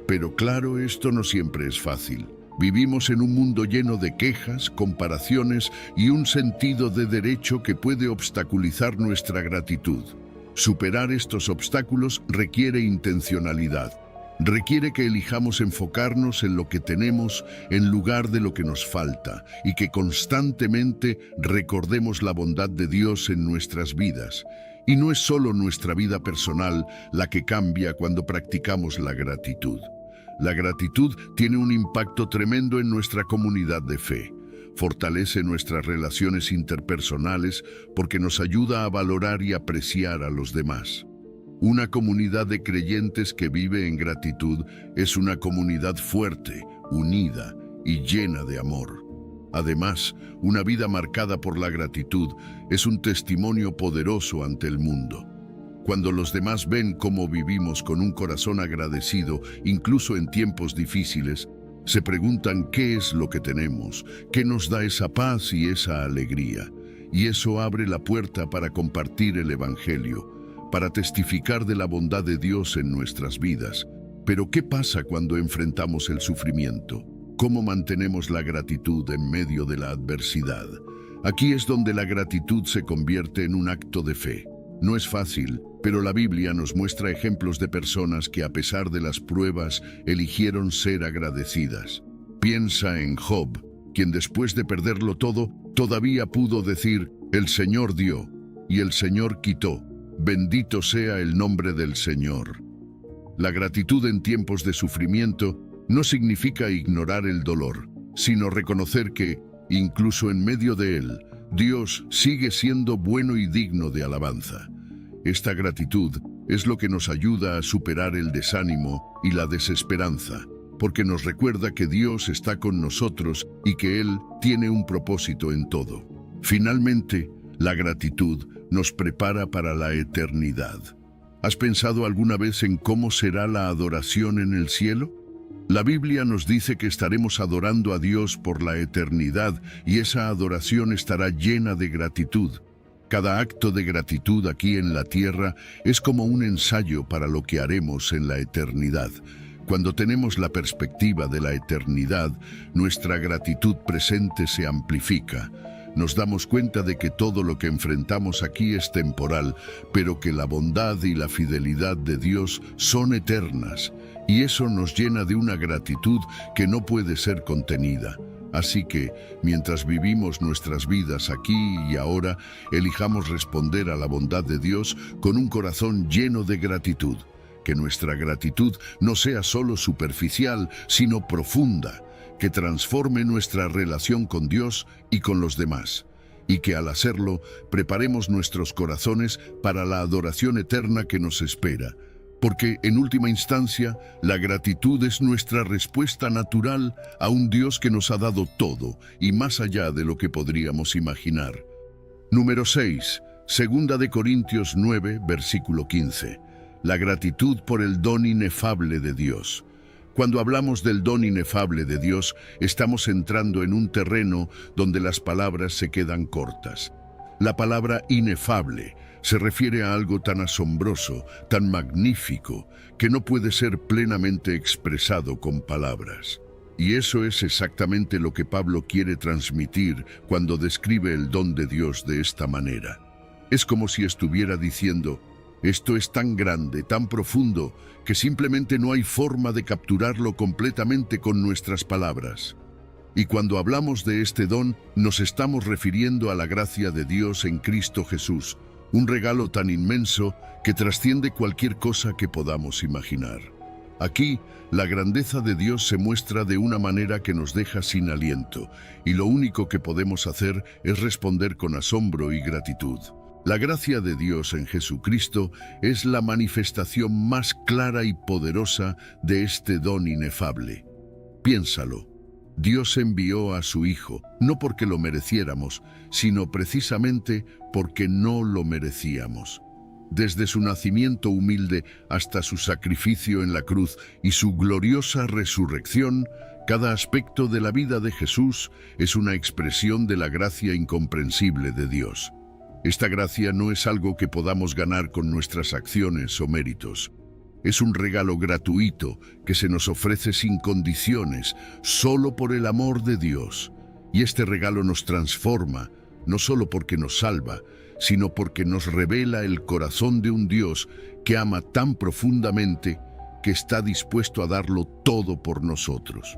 [SPEAKER 1] Pero claro, esto no siempre es fácil. Vivimos en un mundo lleno de quejas, comparaciones y un sentido de derecho que puede obstaculizar nuestra gratitud. Superar estos obstáculos requiere intencionalidad. Requiere que elijamos enfocarnos en lo que tenemos en lugar de lo que nos falta y que constantemente recordemos la bondad de Dios en nuestras vidas. Y no es solo nuestra vida personal la que cambia cuando practicamos la gratitud. La gratitud tiene un impacto tremendo en nuestra comunidad de fe. fortalece nuestras relaciones interpersonales porque nos ayuda a valorar y apreciar a los demás. Una comunidad de creyentes que vive en gratitud es una comunidad fuerte, unida y llena de amor. Además, una vida marcada por la gratitud es un testimonio poderoso ante el mundo. Cuando los demás ven cómo vivimos con un corazón agradecido, incluso en tiempos difíciles, se preguntan qué es lo que tenemos, qué nos da esa paz y esa alegría. Y eso abre la puerta para compartir el Evangelio, para testificar de la bondad de Dios en nuestras vidas. Pero ¿qué pasa cuando enfrentamos el sufrimiento? ¿Cómo mantenemos la gratitud en medio de la adversidad? Aquí es donde la gratitud se convierte en un acto de fe. No es fácil, pero la Biblia nos muestra ejemplos de personas que a pesar de las pruebas eligieron ser agradecidas. Piensa en Job, quien después de perderlo todo, todavía pudo decir, el Señor dio y el Señor quitó. Bendito sea el nombre del Señor. La gratitud en tiempos de sufrimiento no significa ignorar el dolor, sino reconocer que, incluso en medio de él, Dios sigue siendo bueno y digno de alabanza. Esta gratitud es lo que nos ayuda a superar el desánimo y la desesperanza, porque nos recuerda que Dios está con nosotros y que Él tiene un propósito en todo. Finalmente, la gratitud nos prepara para la eternidad. ¿Has pensado alguna vez en cómo será la adoración en el cielo? La Biblia nos dice que estaremos adorando a Dios por la eternidad y esa adoración estará llena de gratitud. Cada acto de gratitud aquí en la tierra es como un ensayo para lo que haremos en la eternidad. Cuando tenemos la perspectiva de la eternidad, nuestra gratitud presente se amplifica. Nos damos cuenta de que todo lo que enfrentamos aquí es temporal, pero que la bondad y la fidelidad de Dios son eternas, y eso nos llena de una gratitud que no puede ser contenida. Así que, mientras vivimos nuestras vidas aquí y ahora, elijamos responder a la bondad de Dios con un corazón lleno de gratitud. Que nuestra gratitud no sea solo superficial, sino profunda, que transforme nuestra relación con Dios y con los demás, y que al hacerlo preparemos nuestros corazones para la adoración eterna que nos espera, porque en última instancia la gratitud es nuestra respuesta natural a un Dios que nos ha dado todo y más allá de lo que podríamos imaginar. Número 6. Segunda de Corintios 9, versículo 15. La gratitud por el don inefable de Dios. Cuando hablamos del don inefable de Dios, estamos entrando en un terreno donde las palabras se quedan cortas. La palabra inefable se refiere a algo tan asombroso, tan magnífico, que no puede ser plenamente expresado con palabras. Y eso es exactamente lo que Pablo quiere transmitir cuando describe el don de Dios de esta manera. Es como si estuviera diciendo, esto es tan grande, tan profundo, que simplemente no hay forma de capturarlo completamente con nuestras palabras. Y cuando hablamos de este don, nos estamos refiriendo a la gracia de Dios en Cristo Jesús, un regalo tan inmenso que trasciende cualquier cosa que podamos imaginar. Aquí, la grandeza de Dios se muestra de una manera que nos deja sin aliento, y lo único que podemos hacer es responder con asombro y gratitud. La gracia de Dios en Jesucristo es la manifestación más clara y poderosa de este don inefable. Piénsalo. Dios envió a su Hijo, no porque lo mereciéramos, sino precisamente porque no lo merecíamos. Desde su nacimiento humilde hasta su sacrificio en la cruz y su gloriosa resurrección, cada aspecto de la vida de Jesús es una expresión de la gracia incomprensible de Dios. Esta gracia no es algo que podamos ganar con nuestras acciones o méritos. Es un regalo gratuito que se nos ofrece sin condiciones, solo por el amor de Dios. Y este regalo nos transforma, no solo porque nos salva, sino porque nos revela el corazón de un Dios que ama tan profundamente que está dispuesto a darlo todo por nosotros.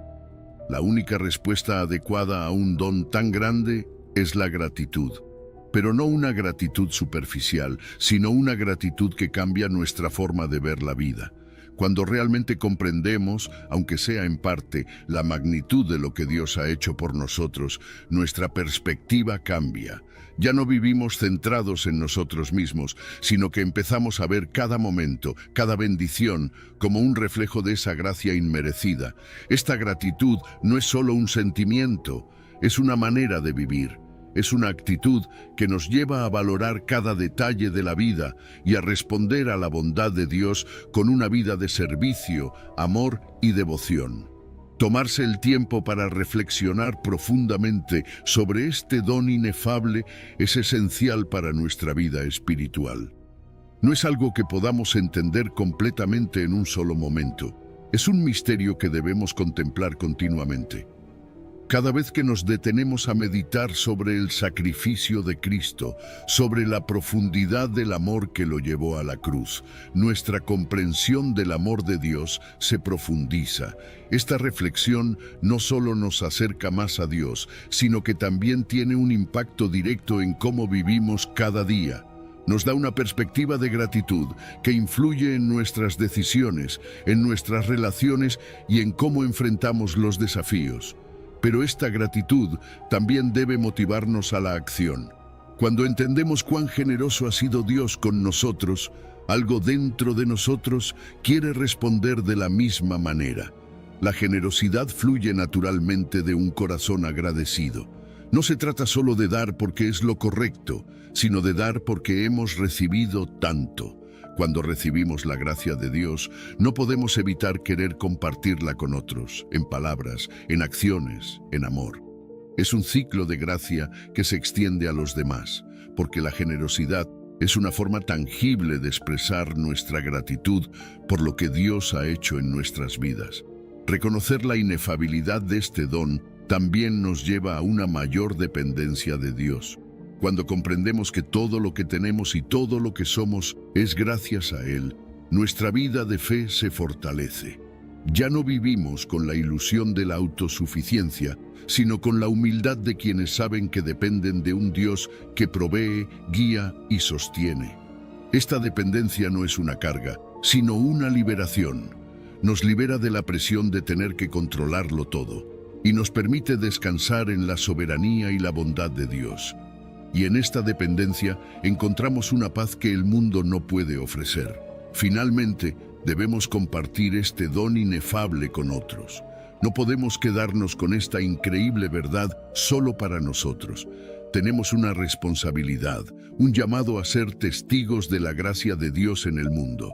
[SPEAKER 1] La única respuesta adecuada a un don tan grande es la gratitud. Pero no una gratitud superficial, sino una gratitud que cambia nuestra forma de ver la vida. Cuando realmente comprendemos, aunque sea en parte, la magnitud de lo que Dios ha hecho por nosotros, nuestra perspectiva cambia. Ya no vivimos centrados en nosotros mismos, sino que empezamos a ver cada momento, cada bendición, como un reflejo de esa gracia inmerecida. Esta gratitud no es solo un sentimiento, es una manera de vivir. Es una actitud que nos lleva a valorar cada detalle de la vida y a responder a la bondad de Dios con una vida de servicio, amor y devoción. Tomarse el tiempo para reflexionar profundamente sobre este don inefable es esencial para nuestra vida espiritual. No es algo que podamos entender completamente en un solo momento. Es un misterio que debemos contemplar continuamente. Cada vez que nos detenemos a meditar sobre el sacrificio de Cristo, sobre la profundidad del amor que lo llevó a la cruz, nuestra comprensión del amor de Dios se profundiza. Esta reflexión no solo nos acerca más a Dios, sino que también tiene un impacto directo en cómo vivimos cada día. Nos da una perspectiva de gratitud que influye en nuestras decisiones, en nuestras relaciones y en cómo enfrentamos los desafíos. Pero esta gratitud también debe motivarnos a la acción. Cuando entendemos cuán generoso ha sido Dios con nosotros, algo dentro de nosotros quiere responder de la misma manera. La generosidad fluye naturalmente de un corazón agradecido. No se trata solo de dar porque es lo correcto, sino de dar porque hemos recibido tanto. Cuando recibimos la gracia de Dios, no podemos evitar querer compartirla con otros, en palabras, en acciones, en amor. Es un ciclo de gracia que se extiende a los demás, porque la generosidad es una forma tangible de expresar nuestra gratitud por lo que Dios ha hecho en nuestras vidas. Reconocer la inefabilidad de este don también nos lleva a una mayor dependencia de Dios. Cuando comprendemos que todo lo que tenemos y todo lo que somos es gracias a Él, nuestra vida de fe se fortalece. Ya no vivimos con la ilusión de la autosuficiencia, sino con la humildad de quienes saben que dependen de un Dios que provee, guía y sostiene. Esta dependencia no es una carga, sino una liberación. Nos libera de la presión de tener que controlarlo todo y nos permite descansar en la soberanía y la bondad de Dios. Y en esta dependencia encontramos una paz que el mundo no puede ofrecer. Finalmente, debemos compartir este don inefable con otros. No podemos quedarnos con esta increíble verdad solo para nosotros. Tenemos una responsabilidad, un llamado a ser testigos de la gracia de Dios en el mundo.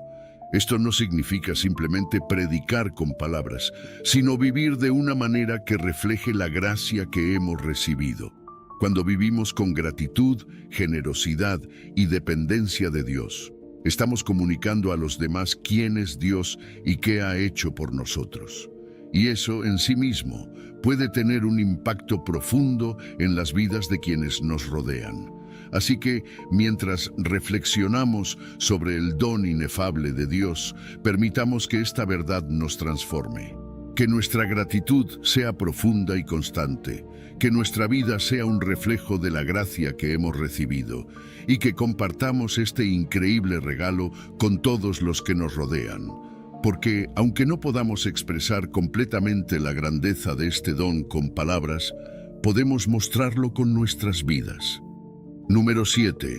[SPEAKER 1] Esto no significa simplemente predicar con palabras, sino vivir de una manera que refleje la gracia que hemos recibido. Cuando vivimos con gratitud, generosidad y dependencia de Dios, estamos comunicando a los demás quién es Dios y qué ha hecho por nosotros. Y eso en sí mismo puede tener un impacto profundo en las vidas de quienes nos rodean. Así que, mientras reflexionamos sobre el don inefable de Dios, permitamos que esta verdad nos transforme. Que nuestra gratitud sea profunda y constante, que nuestra vida sea un reflejo de la gracia que hemos recibido y que compartamos este increíble regalo con todos los que nos rodean. Porque, aunque no podamos expresar completamente la grandeza de este don con palabras, podemos mostrarlo con nuestras vidas. Número 7.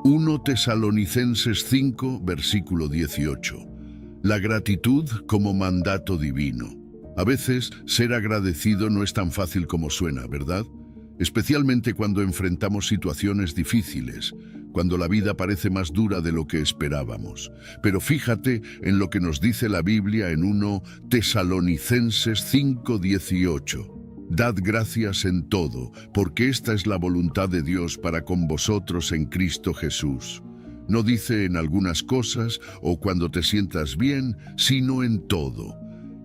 [SPEAKER 1] 1 Tesalonicenses 5, versículo 18. La gratitud como mandato divino. A veces, ser agradecido no es tan fácil como suena, ¿verdad? Especialmente cuando enfrentamos situaciones difíciles, cuando la vida parece más dura de lo que esperábamos. Pero fíjate en lo que nos dice la Biblia en 1 Tesalonicenses 5:18. Dad gracias en todo, porque esta es la voluntad de Dios para con vosotros en Cristo Jesús. No dice en algunas cosas o cuando te sientas bien, sino en todo.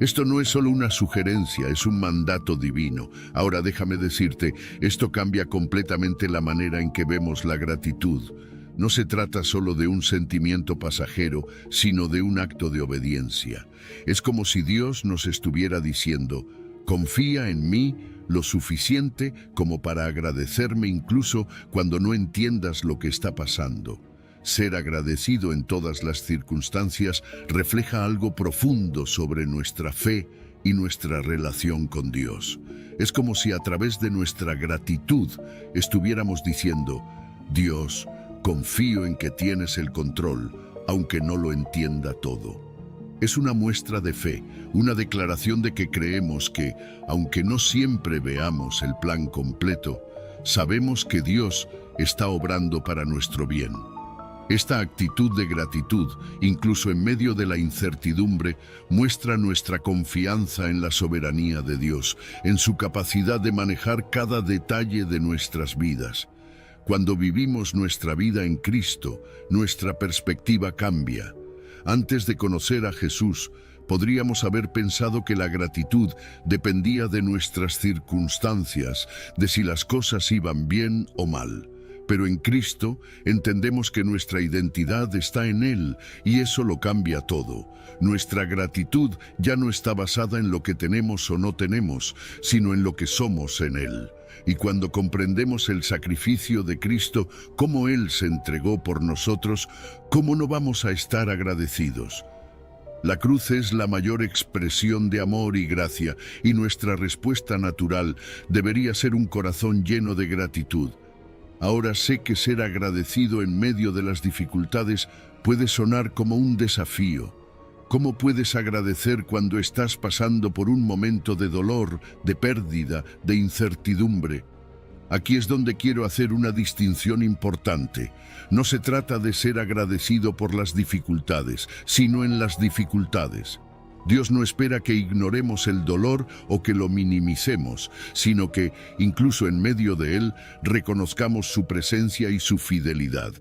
[SPEAKER 1] Esto no es solo una sugerencia, es un mandato divino. Ahora déjame decirte, esto cambia completamente la manera en que vemos la gratitud. No se trata solo de un sentimiento pasajero, sino de un acto de obediencia. Es como si Dios nos estuviera diciendo: confía en mí lo suficiente como para agradecerme incluso cuando no entiendas lo que está pasando. Ser agradecido en todas las circunstancias refleja algo profundo sobre nuestra fe y nuestra relación con Dios. Es como si a través de nuestra gratitud estuviéramos diciendo: Dios, confío en que tienes el control, aunque no lo entienda todo. Es una muestra de fe, una declaración de que creemos que, aunque no siempre veamos el plan completo, sabemos que Dios está obrando para nuestro bien. Esta actitud de gratitud, incluso en medio de la incertidumbre, muestra nuestra confianza en la soberanía de Dios, en su capacidad de manejar cada detalle de nuestras vidas. Cuando vivimos nuestra vida en Cristo, nuestra perspectiva cambia. Antes de conocer a Jesús, podríamos haber pensado que la gratitud dependía de nuestras circunstancias, de si las cosas iban bien o mal. Pero en Cristo entendemos que nuestra identidad está en Él y eso lo cambia todo. Nuestra gratitud ya no está basada en lo que tenemos o no tenemos, sino en lo que somos en Él. Y cuando comprendemos el sacrificio de Cristo, cómo Él se entregó por nosotros, ¿cómo no vamos a estar agradecidos? La cruz es la mayor expresión de amor y gracia, y nuestra respuesta natural debería ser un corazón lleno de gratitud. Ahora sé que ser agradecido en medio de las dificultades puede sonar como un desafío. ¿Cómo puedes agradecer cuando estás pasando por un momento de dolor, de pérdida, de incertidumbre? Aquí es donde quiero hacer una distinción importante. No se trata de ser agradecido por las dificultades, sino en las dificultades. Dios no espera que ignoremos el dolor o que lo minimicemos, sino que, incluso en medio de él, reconozcamos su presencia y su fidelidad.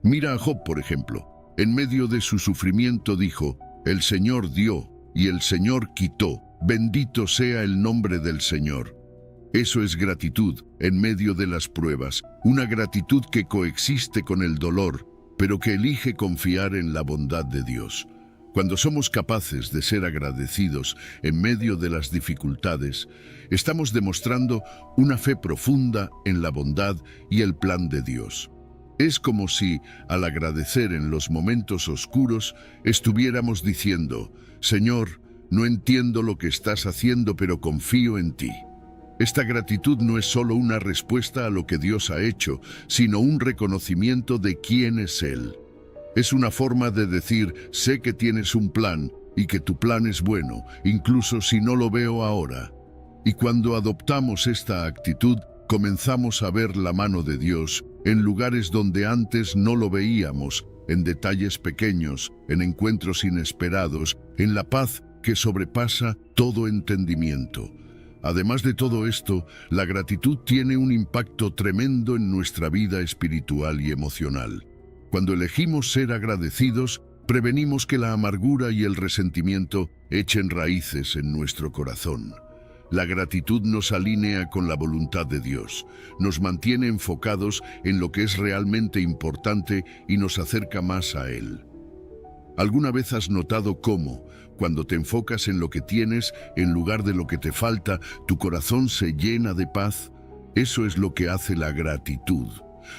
[SPEAKER 1] Mira a Job, por ejemplo. En medio de su sufrimiento dijo: «El Señor dio y el Señor quitó. Bendito sea el nombre del Señor». Eso es gratitud en medio de las pruebas, una gratitud que coexiste con el dolor, pero que elige confiar en la bondad de Dios. Cuando somos capaces de ser agradecidos en medio de las dificultades, estamos demostrando una fe profunda en la bondad y el plan de Dios. Es como si, al agradecer en los momentos oscuros, estuviéramos diciendo: «Señor, no entiendo lo que estás haciendo, pero confío en ti». Esta gratitud no es solo una respuesta a lo que Dios ha hecho, sino un reconocimiento de quién es Él. Es una forma de decir: sé que tienes un plan y que tu plan es bueno, incluso si no lo veo ahora. Y cuando adoptamos esta actitud, comenzamos a ver la mano de Dios en lugares donde antes no lo veíamos, en detalles pequeños, en encuentros inesperados, en la paz que sobrepasa todo entendimiento. Además de todo esto, la gratitud tiene un impacto tremendo en nuestra vida espiritual y emocional. Cuando elegimos ser agradecidos, prevenimos que la amargura y el resentimiento echen raíces en nuestro corazón. La gratitud nos alinea con la voluntad de Dios, nos mantiene enfocados en lo que es realmente importante y nos acerca más a Él. ¿Alguna vez has notado cómo, cuando te enfocas en lo que tienes, en lugar de lo que te falta, tu corazón se llena de paz? Eso es lo que hace la gratitud.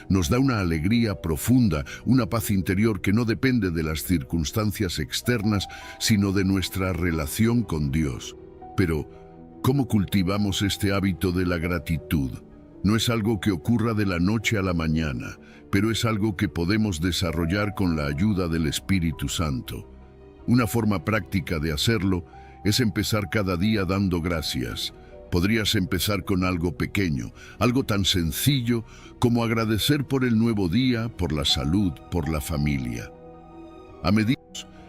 [SPEAKER 1] Nos da una alegría profunda, una paz interior que no depende de las circunstancias externas, sino de nuestra relación con Dios. Pero, ¿cómo cultivamos este hábito de la gratitud? No es algo que ocurra de la noche a la mañana, pero es algo que podemos desarrollar con la ayuda del Espíritu Santo. Una forma práctica de hacerlo es empezar cada día dando gracias. Podrías empezar con algo pequeño, algo tan sencillo como agradecer por el nuevo día, por la salud, por la familia. A medida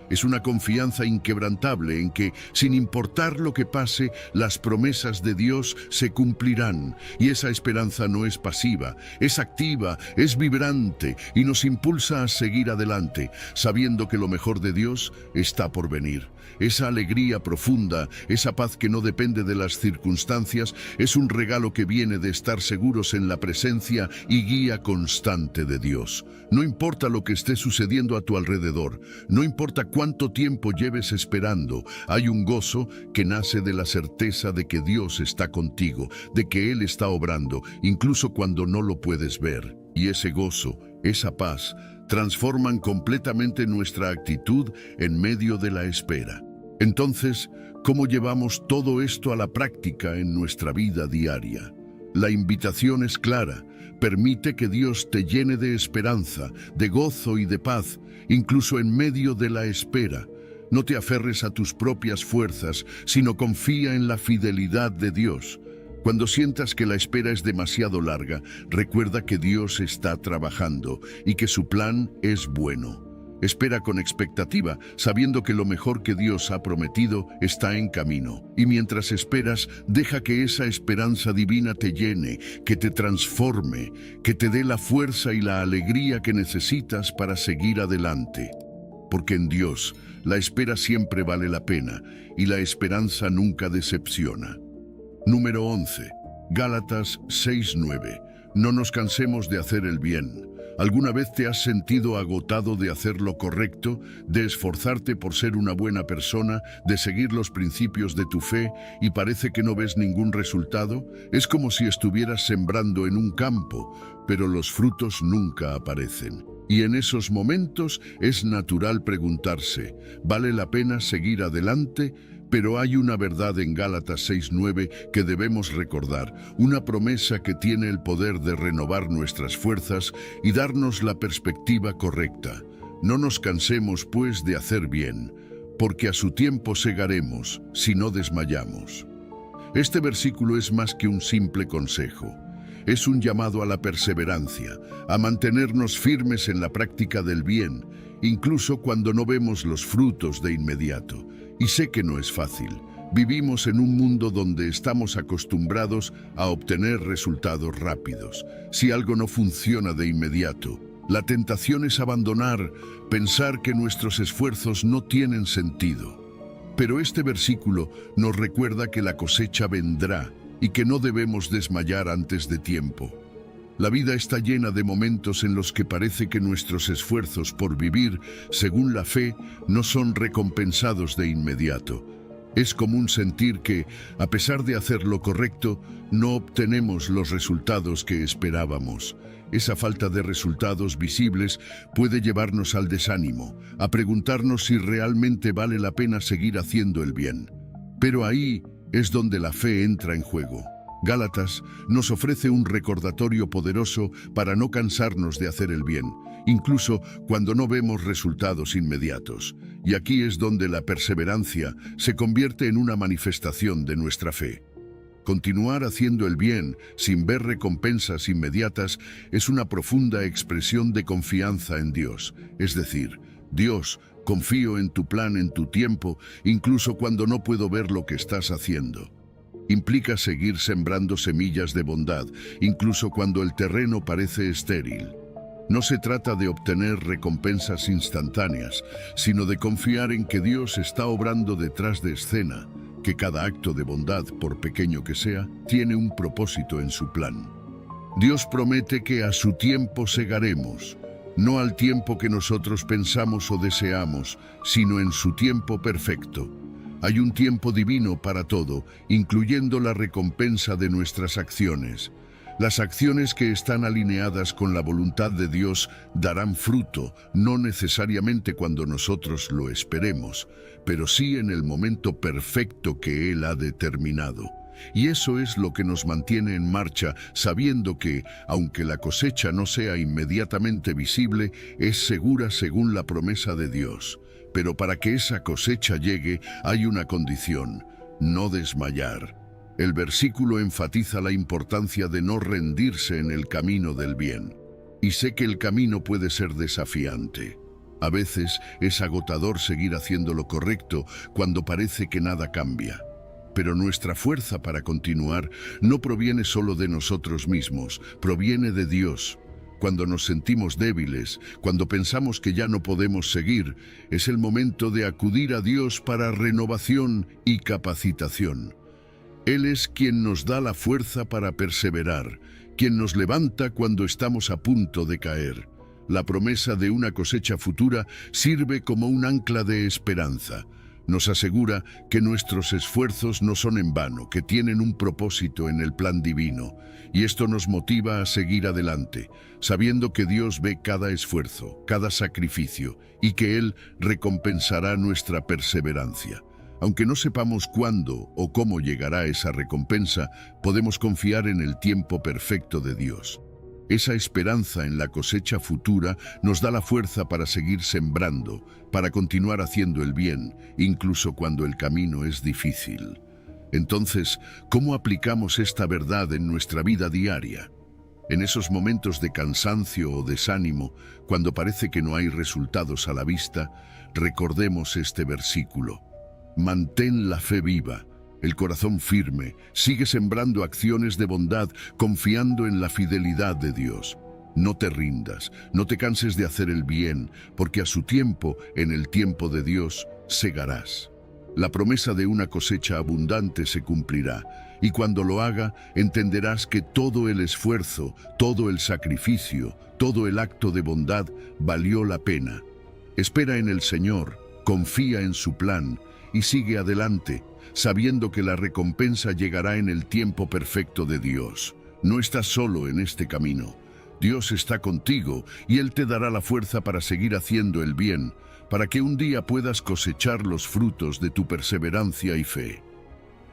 [SPEAKER 1] es una confianza inquebrantable en que, sin importar lo que pase, las promesas de Dios se cumplirán. Y esa esperanza no es pasiva, es activa, es vibrante y nos impulsa a seguir adelante, sabiendo que lo mejor de Dios está por venir. Esa alegría profunda, esa paz que no depende de las circunstancias, es un regalo que viene de estar seguros en la presencia y guía constante de Dios. No importa lo que esté sucediendo a tu alrededor, no importa cuánto tiempo lleves esperando, hay un gozo que nace de la certeza de que Dios está contigo, de que Él está obrando, incluso cuando no lo puedes ver. Y ese gozo, esa paz, transforman completamente nuestra actitud en medio de la espera. Entonces, ¿cómo llevamos todo esto a la práctica en nuestra vida diaria? La invitación es clara. Permite que Dios te llene de esperanza, de gozo y de paz, incluso en medio de la espera. No te aferres a tus propias fuerzas, sino confía en la fidelidad de Dios. Cuando sientas que la espera es demasiado larga, recuerda que Dios está trabajando y que su plan es bueno. Espera con expectativa, sabiendo que lo mejor que Dios ha prometido está en camino. Y mientras esperas, deja que esa esperanza divina te llene, que te transforme, que te dé la fuerza y la alegría que necesitas para seguir adelante. Porque en Dios, la espera siempre vale la pena y la esperanza nunca decepciona. Número 11. Gálatas 6:9. No nos cansemos de hacer el bien. ¿Alguna vez te has sentido agotado de hacer lo correcto, de esforzarte por ser una buena persona, de seguir los principios de tu fe y parece que no ves ningún resultado? Es como si estuvieras sembrando en un campo, pero los frutos nunca aparecen. Y en esos momentos es natural preguntarse, ¿vale la pena seguir adelante? Pero hay una verdad en Gálatas 6:9 que debemos recordar, una promesa que tiene el poder de renovar nuestras fuerzas y darnos la perspectiva correcta. No nos cansemos, pues, de hacer bien, porque a su tiempo segaremos, si no desmayamos. Este versículo es más que un simple consejo. Es un llamado a la perseverancia, a mantenernos firmes en la práctica del bien, incluso cuando no vemos los frutos de inmediato. Y sé que no es fácil. Vivimos en un mundo donde estamos acostumbrados a obtener resultados rápidos. Si algo no funciona de inmediato, la tentación es abandonar, pensar que nuestros esfuerzos no tienen sentido. Pero este versículo nos recuerda que la cosecha vendrá y que no debemos desmayar antes de tiempo. La vida está llena de momentos en los que parece que nuestros esfuerzos por vivir, según la fe, no son recompensados de inmediato. Es común sentir que, a pesar de hacer lo correcto, no obtenemos los resultados que esperábamos. Esa falta de resultados visibles puede llevarnos al desánimo, a preguntarnos si realmente vale la pena seguir haciendo el bien. Pero ahí es donde la fe entra en juego. Gálatas nos ofrece un recordatorio poderoso para no cansarnos de hacer el bien, incluso cuando no vemos resultados inmediatos. Y aquí es donde la perseverancia se convierte en una manifestación de nuestra fe. Continuar haciendo el bien sin ver recompensas inmediatas es una profunda expresión de confianza en Dios. Es decir, Dios, confío en tu plan, en tu tiempo, incluso cuando no puedo ver lo que estás haciendo. Implica seguir sembrando semillas de bondad, incluso cuando el terreno parece estéril. No se trata de obtener recompensas instantáneas, sino de confiar en que Dios está obrando detrás de escena, que cada acto de bondad, por pequeño que sea, tiene un propósito en su plan. Dios promete que a su tiempo segaremos, no al tiempo que nosotros pensamos o deseamos, sino en su tiempo perfecto. Hay un tiempo divino para todo, incluyendo la recompensa de nuestras acciones. Las acciones que están alineadas con la voluntad de Dios darán fruto, no necesariamente cuando nosotros lo esperemos, pero sí en el momento perfecto que Él ha determinado. Y eso es lo que nos mantiene en marcha, sabiendo que, aunque la cosecha no sea inmediatamente visible, es segura según la promesa de Dios. Pero para que esa cosecha llegue, hay una condición: no desmayar. El versículo enfatiza la importancia de no rendirse en el camino del bien. Y sé que el camino puede ser desafiante. A veces es agotador seguir haciendo lo correcto cuando parece que nada cambia. Pero nuestra fuerza para continuar no proviene solo de nosotros mismos, proviene de Dios. Cuando nos sentimos débiles, cuando pensamos que ya no podemos seguir, es el momento de acudir a Dios para renovación y capacitación. Él es quien nos da la fuerza para perseverar, quien nos levanta cuando estamos a punto de caer. La promesa de una cosecha futura sirve como un ancla de esperanza. Nos asegura que nuestros esfuerzos no son en vano, que tienen un propósito en el plan divino, y esto nos motiva a seguir adelante, sabiendo que Dios ve cada esfuerzo, cada sacrificio, y que Él recompensará nuestra perseverancia. Aunque no sepamos cuándo o cómo llegará esa recompensa, podemos confiar en el tiempo perfecto de Dios. Esa esperanza en la cosecha futura nos da la fuerza para seguir sembrando, para continuar haciendo el bien, incluso cuando el camino es difícil. Entonces, ¿cómo aplicamos esta verdad en nuestra vida diaria? En esos momentos de cansancio o desánimo, cuando parece que no hay resultados a la vista, recordemos este versículo. Mantén la fe viva, el corazón firme, sigue sembrando acciones de bondad, confiando en la fidelidad de Dios. No te rindas, no te canses de hacer el bien, porque a su tiempo, en el tiempo de Dios, segarás. La promesa de una cosecha abundante se cumplirá, y cuando lo haga, entenderás que todo el esfuerzo, todo el sacrificio, todo el acto de bondad valió la pena. Espera en el Señor, confía en su plan, y sigue adelante, sabiendo que la recompensa llegará en el tiempo perfecto de Dios. No estás solo en este camino. Dios está contigo y Él te dará la fuerza para seguir haciendo el bien, para que un día puedas cosechar los frutos de tu perseverancia y fe.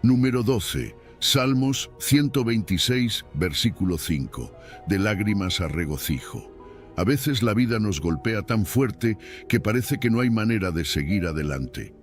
[SPEAKER 1] Número 12. Salmos 126, versículo 5. De lágrimas a regocijo. A veces la vida nos golpea tan fuerte que parece que no hay manera de seguir adelante.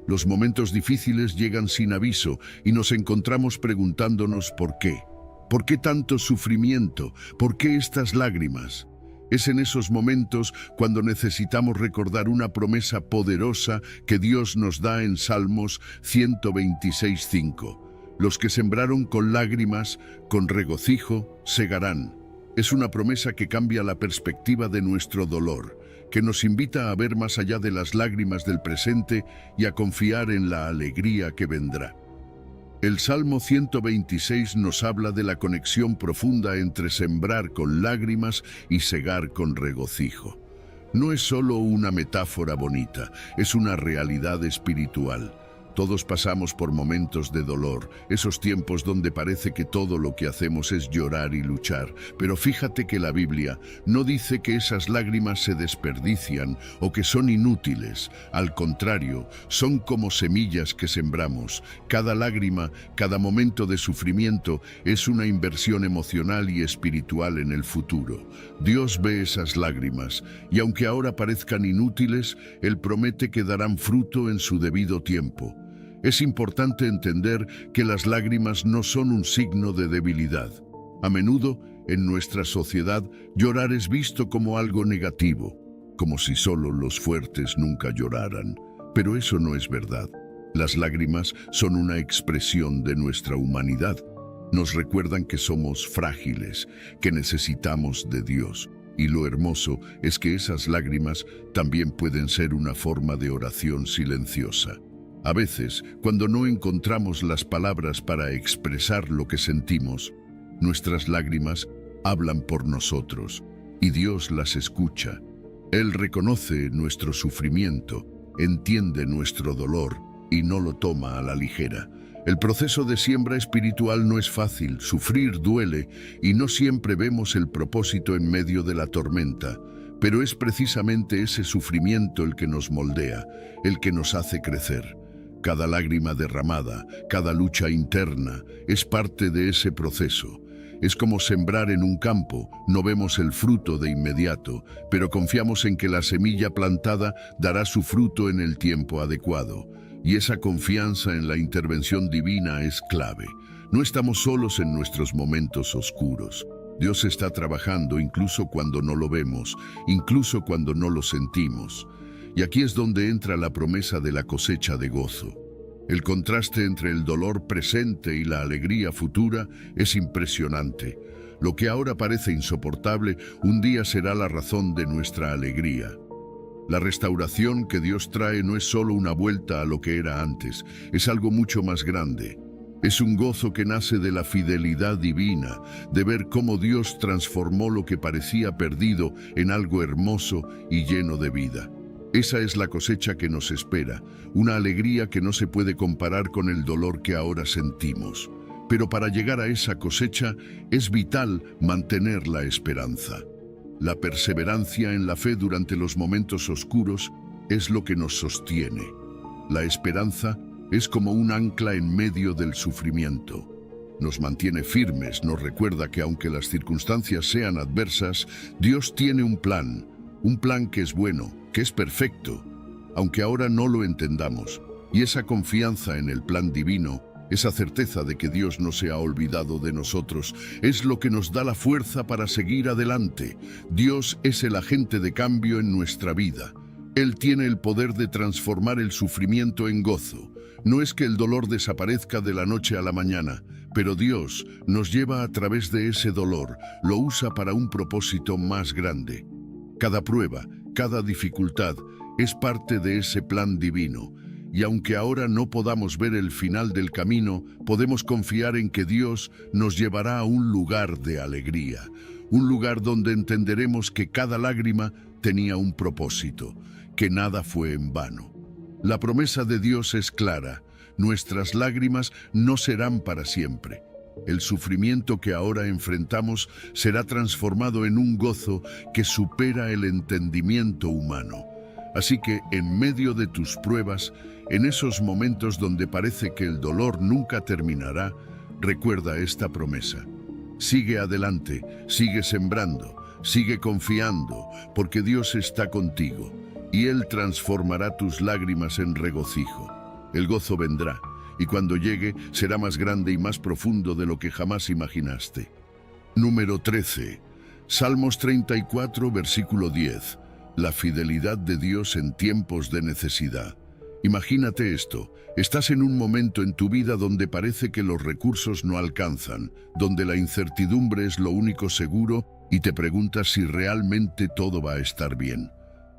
[SPEAKER 1] Los momentos difíciles llegan sin aviso y nos encontramos preguntándonos ¿por qué? ¿Por qué tanto sufrimiento? ¿Por qué estas lágrimas? Es en esos momentos cuando necesitamos recordar una promesa poderosa que Dios nos da en Salmos 126:5. Los que sembraron con lágrimas, con regocijo, segarán. Es una promesa que cambia la perspectiva de nuestro dolor, que nos invita a ver más allá de las lágrimas del presente y a confiar en la alegría que vendrá. El Salmo 126 nos habla de la conexión profunda entre sembrar con lágrimas y segar con regocijo. No es solo una metáfora bonita, es una realidad espiritual. Todos pasamos por momentos de dolor, esos tiempos donde parece que todo lo que hacemos es llorar y luchar. Pero fíjate que la Biblia no dice que esas lágrimas se desperdician o que son inútiles. Al contrario, son como semillas que sembramos. Cada lágrima, cada momento de sufrimiento es una inversión emocional y espiritual en el futuro. Dios ve esas lágrimas y aunque ahora parezcan inútiles, Él promete que darán fruto en su debido tiempo. Es importante entender que las lágrimas no son un signo de debilidad. A menudo, en nuestra sociedad, llorar es visto como algo negativo, como si solo los fuertes nunca lloraran. Pero eso no es verdad. Las lágrimas son una expresión de nuestra humanidad. Nos recuerdan que somos frágiles, que necesitamos de Dios. Y lo hermoso es que esas lágrimas también pueden ser una forma de oración silenciosa. A veces, cuando no encontramos las palabras para expresar lo que sentimos, nuestras lágrimas hablan por nosotros y Dios las escucha. Él reconoce nuestro sufrimiento, entiende nuestro dolor y no lo toma a la ligera. El proceso de siembra espiritual no es fácil, sufrir duele y no siempre vemos el propósito en medio de la tormenta, pero es precisamente ese sufrimiento el que nos moldea, el que nos hace crecer. Cada lágrima derramada, cada lucha interna, es parte de ese proceso. Es como sembrar en un campo, no vemos el fruto de inmediato, pero confiamos en que la semilla plantada dará su fruto en el tiempo adecuado. Y esa confianza en la intervención divina es clave. No estamos solos en nuestros momentos oscuros. Dios está trabajando incluso cuando no lo vemos, incluso cuando no lo sentimos. Y aquí es donde entra la promesa de la cosecha de gozo. El contraste entre el dolor presente y la alegría futura es impresionante. Lo que ahora parece insoportable, un día será la razón de nuestra alegría. La restauración que Dios trae no es solo una vuelta a lo que era antes, es algo mucho más grande. Es un gozo que nace de la fidelidad divina, de ver cómo Dios transformó lo que parecía perdido en algo hermoso y lleno de vida. Esa es la cosecha que nos espera, una alegría que no se puede comparar con el dolor que ahora sentimos. Pero para llegar a esa cosecha es vital mantener la esperanza. La perseverancia en la fe durante los momentos oscuros es lo que nos sostiene. La esperanza es como un ancla en medio del sufrimiento. Nos mantiene firmes, nos recuerda que aunque las circunstancias sean adversas, Dios tiene un plan que es bueno, que es perfecto, aunque ahora no lo entendamos. Y esa confianza en el plan divino, esa certeza de que Dios no se ha olvidado de nosotros, es lo que nos da la fuerza para seguir adelante. Dios es el agente de cambio en nuestra vida. Él tiene el poder de transformar el sufrimiento en gozo. No es que el dolor desaparezca de la noche a la mañana, pero Dios nos lleva a través de ese dolor, lo usa para un propósito más grande. Cada prueba, cada dificultad, es parte de ese plan divino. Y aunque ahora no podamos ver el final del camino, podemos confiar en que Dios nos llevará a un lugar de alegría, un lugar donde entenderemos que cada lágrima tenía un propósito, que nada fue en vano. La promesa de Dios es clara: nuestras lágrimas no serán para siempre. El sufrimiento que ahora enfrentamos será transformado en un gozo que supera el entendimiento humano. Así que, en medio de tus pruebas, en esos momentos donde parece que el dolor nunca terminará, recuerda esta promesa. Sigue adelante, sigue sembrando, sigue confiando, porque Dios está contigo, y Él transformará tus lágrimas en regocijo. El gozo vendrá, y cuando llegue será más grande y más profundo de lo que jamás imaginaste. Número 13. Salmos 34, versículo 10. La fidelidad de Dios en tiempos de necesidad. Imagínate esto: estás en un momento en tu vida donde parece que los recursos no alcanzan, donde la incertidumbre es lo único seguro y te preguntas si realmente todo va a estar bien.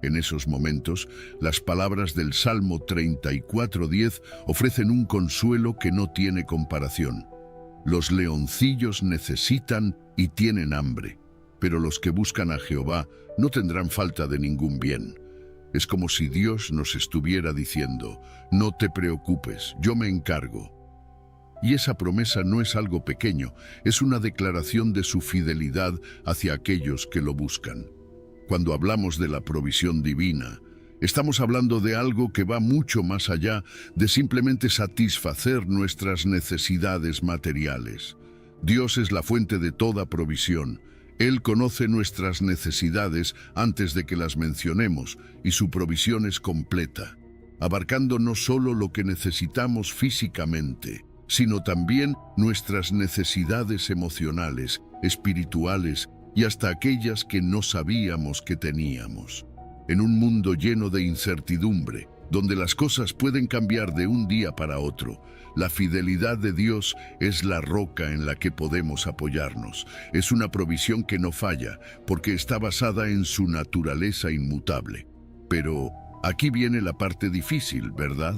[SPEAKER 1] En esos momentos, las palabras del Salmo 34:10 ofrecen un consuelo que no tiene comparación. Los leoncillos necesitan y tienen hambre, pero los que buscan a Jehová no tendrán falta de ningún bien. Es como si Dios nos estuviera diciendo: no te preocupes, yo me encargo. Y esa promesa no es algo pequeño, es una declaración de su fidelidad hacia aquellos que lo buscan. Cuando hablamos de la provisión divina, estamos hablando de algo que va mucho más allá de simplemente satisfacer nuestras necesidades materiales. Dios es la fuente de toda provisión. Él conoce nuestras necesidades antes de que las mencionemos, y su provisión es completa, abarcando no solo lo que necesitamos físicamente, sino también nuestras necesidades emocionales, espirituales y hasta aquellas que no sabíamos que teníamos. En un mundo lleno de incertidumbre, donde las cosas pueden cambiar de un día para otro, la fidelidad de Dios es la roca en la que podemos apoyarnos. Es una provisión que no falla, porque está basada en su naturaleza inmutable. Pero aquí viene la parte difícil, ¿verdad?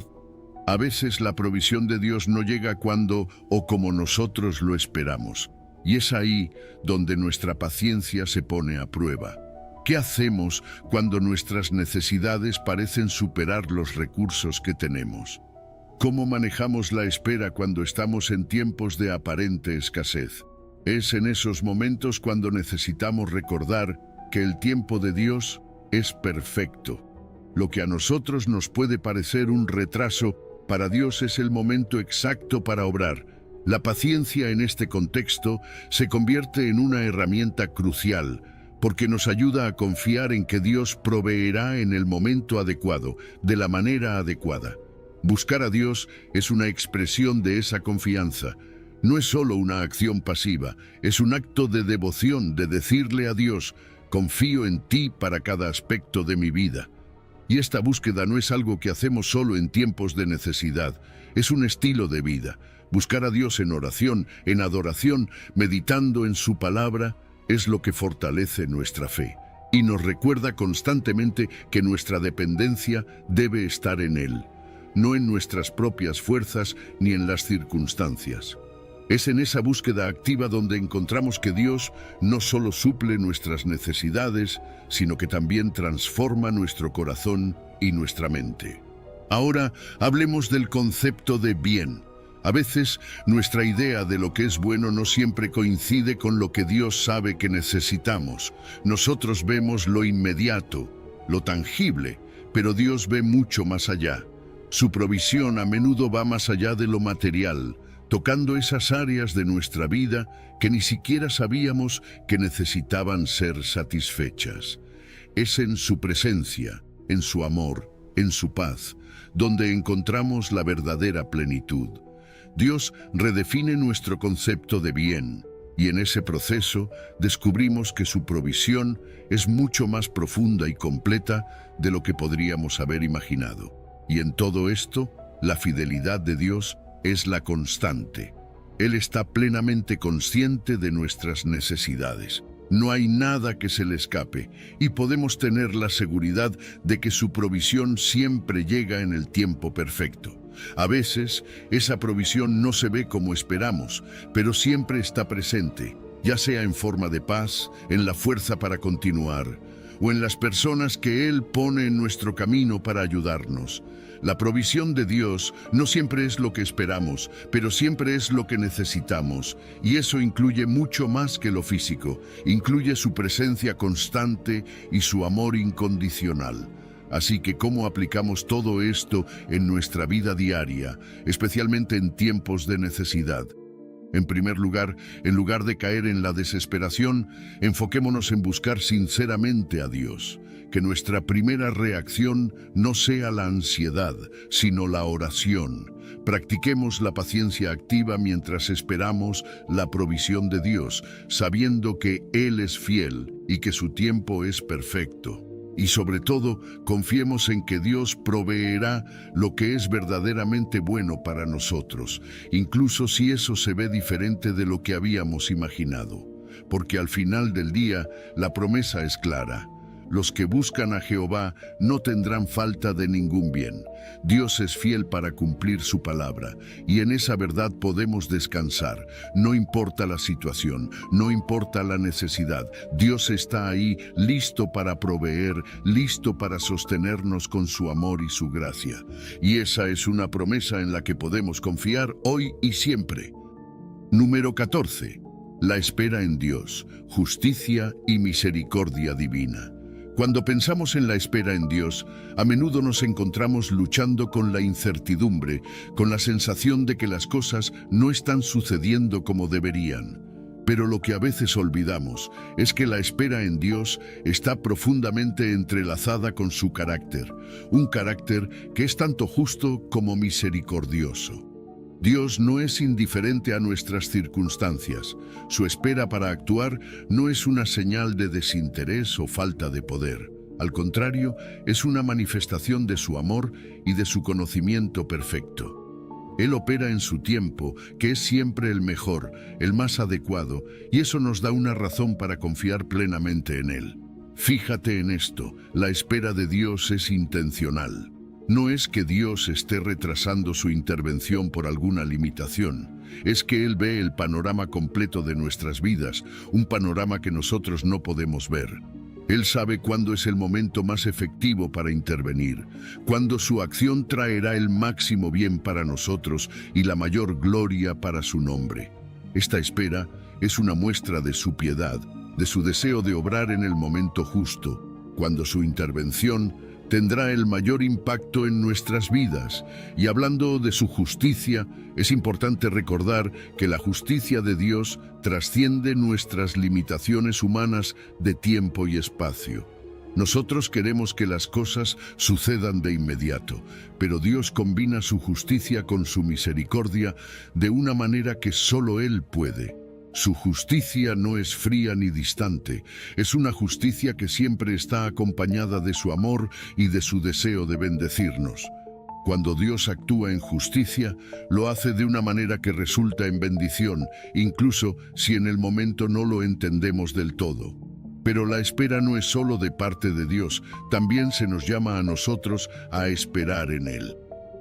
[SPEAKER 1] A veces la provisión de Dios no llega cuando o como nosotros lo esperamos. Y es ahí donde nuestra paciencia se pone a prueba. ¿Qué hacemos cuando nuestras necesidades parecen superar los recursos que tenemos? ¿Cómo manejamos la espera cuando estamos en tiempos de aparente escasez? Es en esos momentos cuando necesitamos recordar que el tiempo de Dios es perfecto. Lo que a nosotros nos puede parecer un retraso, para Dios es el momento exacto para obrar. La paciencia en este contexto se convierte en una herramienta crucial, porque nos ayuda a confiar en que Dios proveerá en el momento adecuado, de la manera adecuada. Buscar a Dios es una expresión de esa confianza. No es solo una acción pasiva, es un acto de devoción, de decirle a Dios: confío en ti para cada aspecto de mi vida. Y esta búsqueda no es algo que hacemos solo en tiempos de necesidad, es un estilo de vida. Buscar a Dios en oración, en adoración, meditando en su palabra, es lo que fortalece nuestra fe y nos recuerda constantemente que nuestra dependencia debe estar en Él, no en nuestras propias fuerzas ni en las circunstancias. Es en esa búsqueda activa donde encontramos que Dios no solo suple nuestras necesidades, sino que también transforma nuestro corazón y nuestra mente. Ahora hablemos del concepto de bien. A veces nuestra idea de lo que es bueno no siempre coincide con lo que Dios sabe que necesitamos. Nosotros vemos lo inmediato, lo tangible, pero Dios ve mucho más allá. Su provisión a menudo va más allá de lo material, tocando esas áreas de nuestra vida que ni siquiera sabíamos que necesitaban ser satisfechas. Es en su presencia, en su amor, en su paz, donde encontramos la verdadera plenitud. Dios redefine nuestro concepto de bien, y en ese proceso descubrimos que su provisión es mucho más profunda y completa de lo que podríamos haber imaginado. Y en todo esto, la fidelidad de Dios es la constante. Él está plenamente consciente de nuestras necesidades. No hay nada que se le escape y podemos tener la seguridad de que su provisión siempre llega en el tiempo perfecto. A veces, esa provisión no se ve como esperamos, pero siempre está presente, ya sea en forma de paz, en la fuerza para continuar, o en las personas que Él pone en nuestro camino para ayudarnos. La provisión de Dios no siempre es lo que esperamos, pero siempre es lo que necesitamos, y eso incluye mucho más que lo físico, incluye su presencia constante y su amor incondicional. Así que, ¿cómo aplicamos todo esto en nuestra vida diaria, especialmente en tiempos de necesidad? En primer lugar, en lugar de caer en la desesperación, enfoquémonos en buscar sinceramente a Dios. Que nuestra primera reacción no sea la ansiedad, sino la oración. Practiquemos la paciencia activa mientras esperamos la provisión de Dios, sabiendo que Él es fiel y que su tiempo es perfecto. Y sobre todo, confiemos en que Dios proveerá lo que es verdaderamente bueno para nosotros, incluso si eso se ve diferente de lo que habíamos imaginado. Porque al final del día, la promesa es clara. Los que buscan a Jehová no tendrán falta de ningún bien. Dios es fiel para cumplir su palabra, y en esa verdad podemos descansar. No importa la situación, no importa la necesidad. Dios está ahí, listo para proveer, listo para sostenernos con su amor y su gracia. Y esa es una promesa en la que podemos confiar hoy y siempre. Número 14. La espera en Dios, justicia y misericordia divina. Cuando pensamos en la espera en Dios, a menudo nos encontramos luchando con la incertidumbre, con la sensación de que las cosas no están sucediendo como deberían. Pero lo que a veces olvidamos es que la espera en Dios está profundamente entrelazada con su carácter, un carácter que es tanto justo como misericordioso. Dios no es indiferente a nuestras circunstancias. Su espera para actuar no es una señal de desinterés o falta de poder. Al contrario, es una manifestación de su amor y de su conocimiento perfecto. Él opera en su tiempo, que es siempre el mejor, el más adecuado, y eso nos da una razón para confiar plenamente en Él. Fíjate en esto, la espera de Dios es intencional. No es que Dios esté retrasando su intervención por alguna limitación, es que Él ve el panorama completo de nuestras vidas, un panorama que nosotros no podemos ver. Él sabe cuándo es el momento más efectivo para intervenir, cuándo su acción traerá el máximo bien para nosotros y la mayor gloria para su nombre. Esta espera es una muestra de su piedad, de su deseo de obrar en el momento justo, cuando su intervención tendrá el mayor impacto en nuestras vidas. Y hablando de su justicia, es importante recordar que la justicia de Dios trasciende nuestras limitaciones humanas de tiempo y espacio. Nosotros queremos que las cosas sucedan de inmediato, pero Dios combina su justicia con su misericordia de una manera que solo Él puede. Su justicia no es fría ni distante, es una justicia que siempre está acompañada de su amor y de su deseo de bendecirnos. Cuando Dios actúa en justicia, lo hace de una manera que resulta en bendición, incluso si en el momento no lo entendemos del todo. Pero la espera no es solo de parte de Dios, también se nos llama a nosotros a esperar en Él.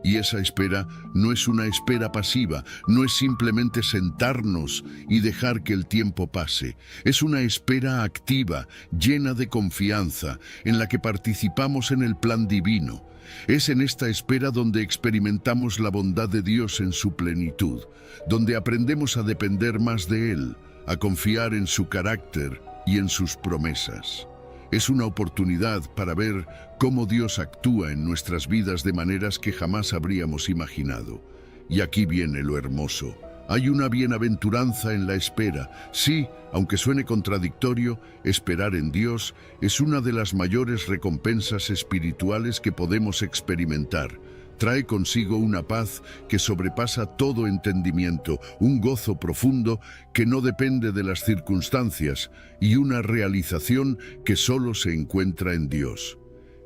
[SPEAKER 1] Y esa espera no es una espera pasiva, no es simplemente sentarnos y dejar que el tiempo pase. Es una espera activa, llena de confianza, en la que participamos en el plan divino. Es en esta espera donde experimentamos la bondad de Dios en su plenitud, donde aprendemos a depender más de Él, a confiar en su carácter y en sus promesas. Es una oportunidad para ver cómo Dios actúa en nuestras vidas de maneras que jamás habríamos imaginado. Y aquí viene lo hermoso. Hay una bienaventuranza en la espera. Sí, aunque suene contradictorio, esperar en Dios es una de las mayores recompensas espirituales que podemos experimentar. Trae consigo una paz que sobrepasa todo entendimiento, un gozo profundo que no depende de las circunstancias y una realización que solo se encuentra en Dios.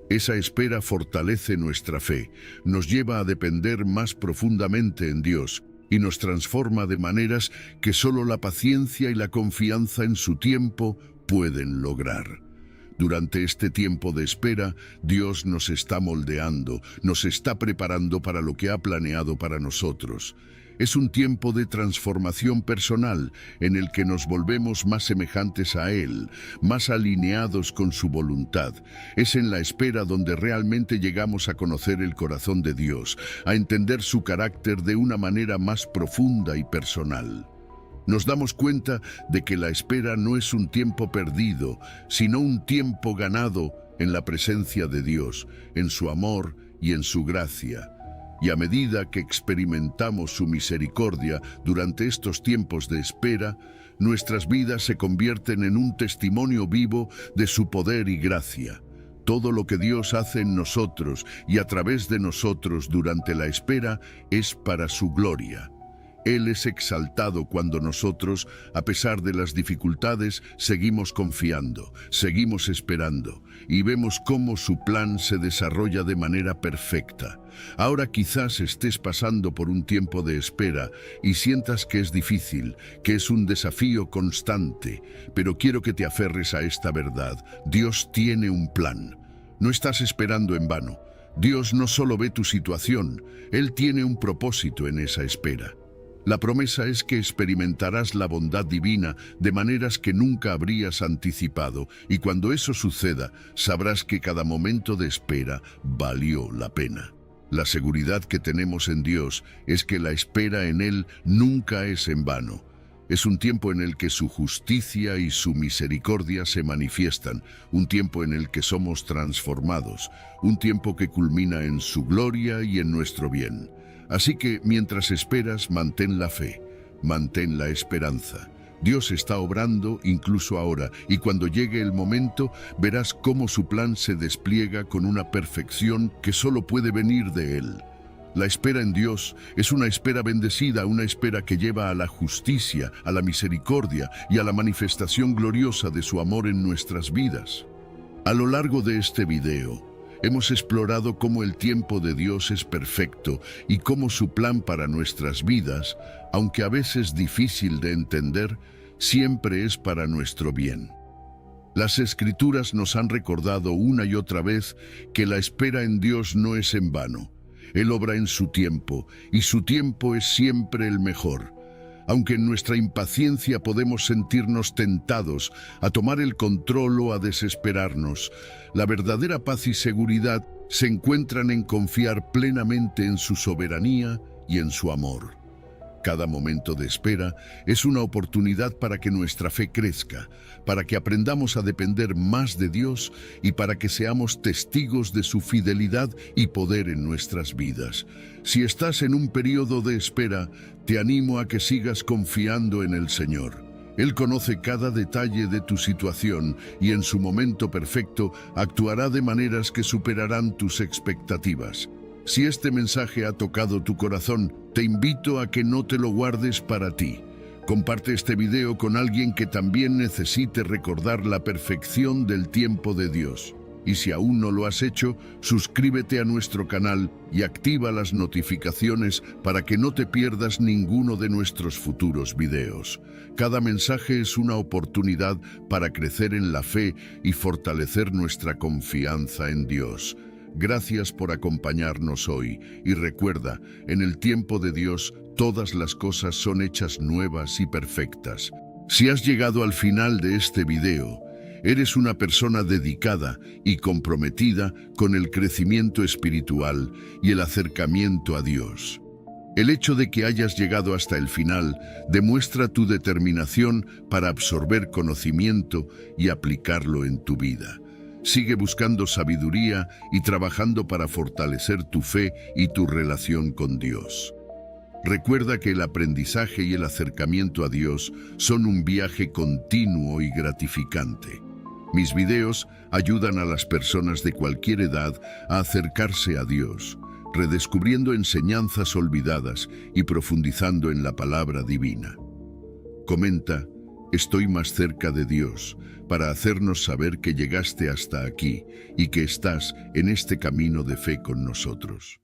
[SPEAKER 1] Esa espera fortalece nuestra fe, nos lleva a depender más profundamente en Dios y nos transforma de maneras que solo la paciencia y la confianza en su tiempo pueden lograr. Durante este tiempo de espera, Dios nos está moldeando, nos está preparando para lo que ha planeado para nosotros. Es un tiempo de transformación personal en el que nos volvemos más semejantes a Él, más alineados con su voluntad. Es en la espera donde realmente llegamos a conocer el corazón de Dios, a entender su carácter de una manera más profunda y personal. Nos damos cuenta de que la espera no es un tiempo perdido, sino un tiempo ganado en la presencia de Dios, en su amor y en su gracia. Y a medida que experimentamos su misericordia durante estos tiempos de espera, nuestras vidas se convierten en un testimonio vivo de su poder y gracia. Todo lo que Dios hace en nosotros y a través de nosotros durante la espera es para su gloria. Él es exaltado cuando nosotros, a pesar de las dificultades, seguimos confiando, seguimos esperando y vemos cómo su plan se desarrolla de manera perfecta. Ahora quizás estés pasando por un tiempo de espera y sientas que es difícil, que es un desafío constante, pero quiero que te aferres a esta verdad. Dios tiene un plan. No estás esperando en vano. Dios no solo ve tu situación, Él tiene un propósito en esa espera. La promesa es que experimentarás la bondad divina de maneras que nunca habrías anticipado, y cuando eso suceda, sabrás que cada momento de espera valió la pena. La seguridad que tenemos en Dios es que la espera en Él nunca es en vano. Es un tiempo en el que su justicia y su misericordia se manifiestan, un tiempo en el que somos transformados, un tiempo que culmina en su gloria y en nuestro bien. Así que, mientras esperas, mantén la fe, mantén la esperanza. Dios está obrando incluso ahora, y cuando llegue el momento, verás cómo su plan se despliega con una perfección que solo puede venir de Él. La espera en Dios es una espera bendecida, una espera que lleva a la justicia, a la misericordia y a la manifestación gloriosa de su amor en nuestras vidas. A lo largo de este video, hemos explorado cómo el tiempo de Dios es perfecto y cómo su plan para nuestras vidas, aunque a veces difícil de entender, siempre es para nuestro bien. Las Escrituras nos han recordado una y otra vez que la espera en Dios no es en vano. Él obra en su tiempo, y su tiempo es siempre el mejor. Aunque en nuestra impaciencia podemos sentirnos tentados a tomar el control o a desesperarnos, la verdadera paz y seguridad se encuentran en confiar plenamente en su soberanía y en su amor. Cada momento de espera es una oportunidad para que nuestra fe crezca, para que aprendamos a depender más de Dios y para que seamos testigos de su fidelidad y poder en nuestras vidas. Si estás en un periodo de espera, te animo a que sigas confiando en el Señor. Él conoce cada detalle de tu situación y en su momento perfecto actuará de maneras que superarán tus expectativas. Si este mensaje ha tocado tu corazón, te invito a que no te lo guardes para ti. Comparte este video con alguien que también necesite recordar la perfección del tiempo de Dios. Y si aún no lo has hecho, suscríbete a nuestro canal y activa las notificaciones para que no te pierdas ninguno de nuestros futuros videos. Cada mensaje es una oportunidad para crecer en la fe y fortalecer nuestra confianza en Dios. gracias por acompañarnos hoy y recuerda, en el tiempo de Dios todas las cosas son hechas nuevas y perfectas. Si has llegado al final de este video, eres una persona dedicada y comprometida con el crecimiento espiritual y el acercamiento a Dios. El hecho de que hayas llegado hasta el final demuestra tu determinación para absorber conocimiento y aplicarlo en tu vida. Sigue buscando sabiduría y trabajando para fortalecer tu fe y tu relación con Dios. Recuerda que el aprendizaje y el acercamiento a Dios son un viaje continuo y gratificante. Mis videos ayudan a las personas de cualquier edad a acercarse a Dios, redescubriendo enseñanzas olvidadas y profundizando en la palabra divina. Comenta, estoy más cerca de Dios, para hacernos saber que llegaste hasta aquí y que estás en este camino de fe con nosotros.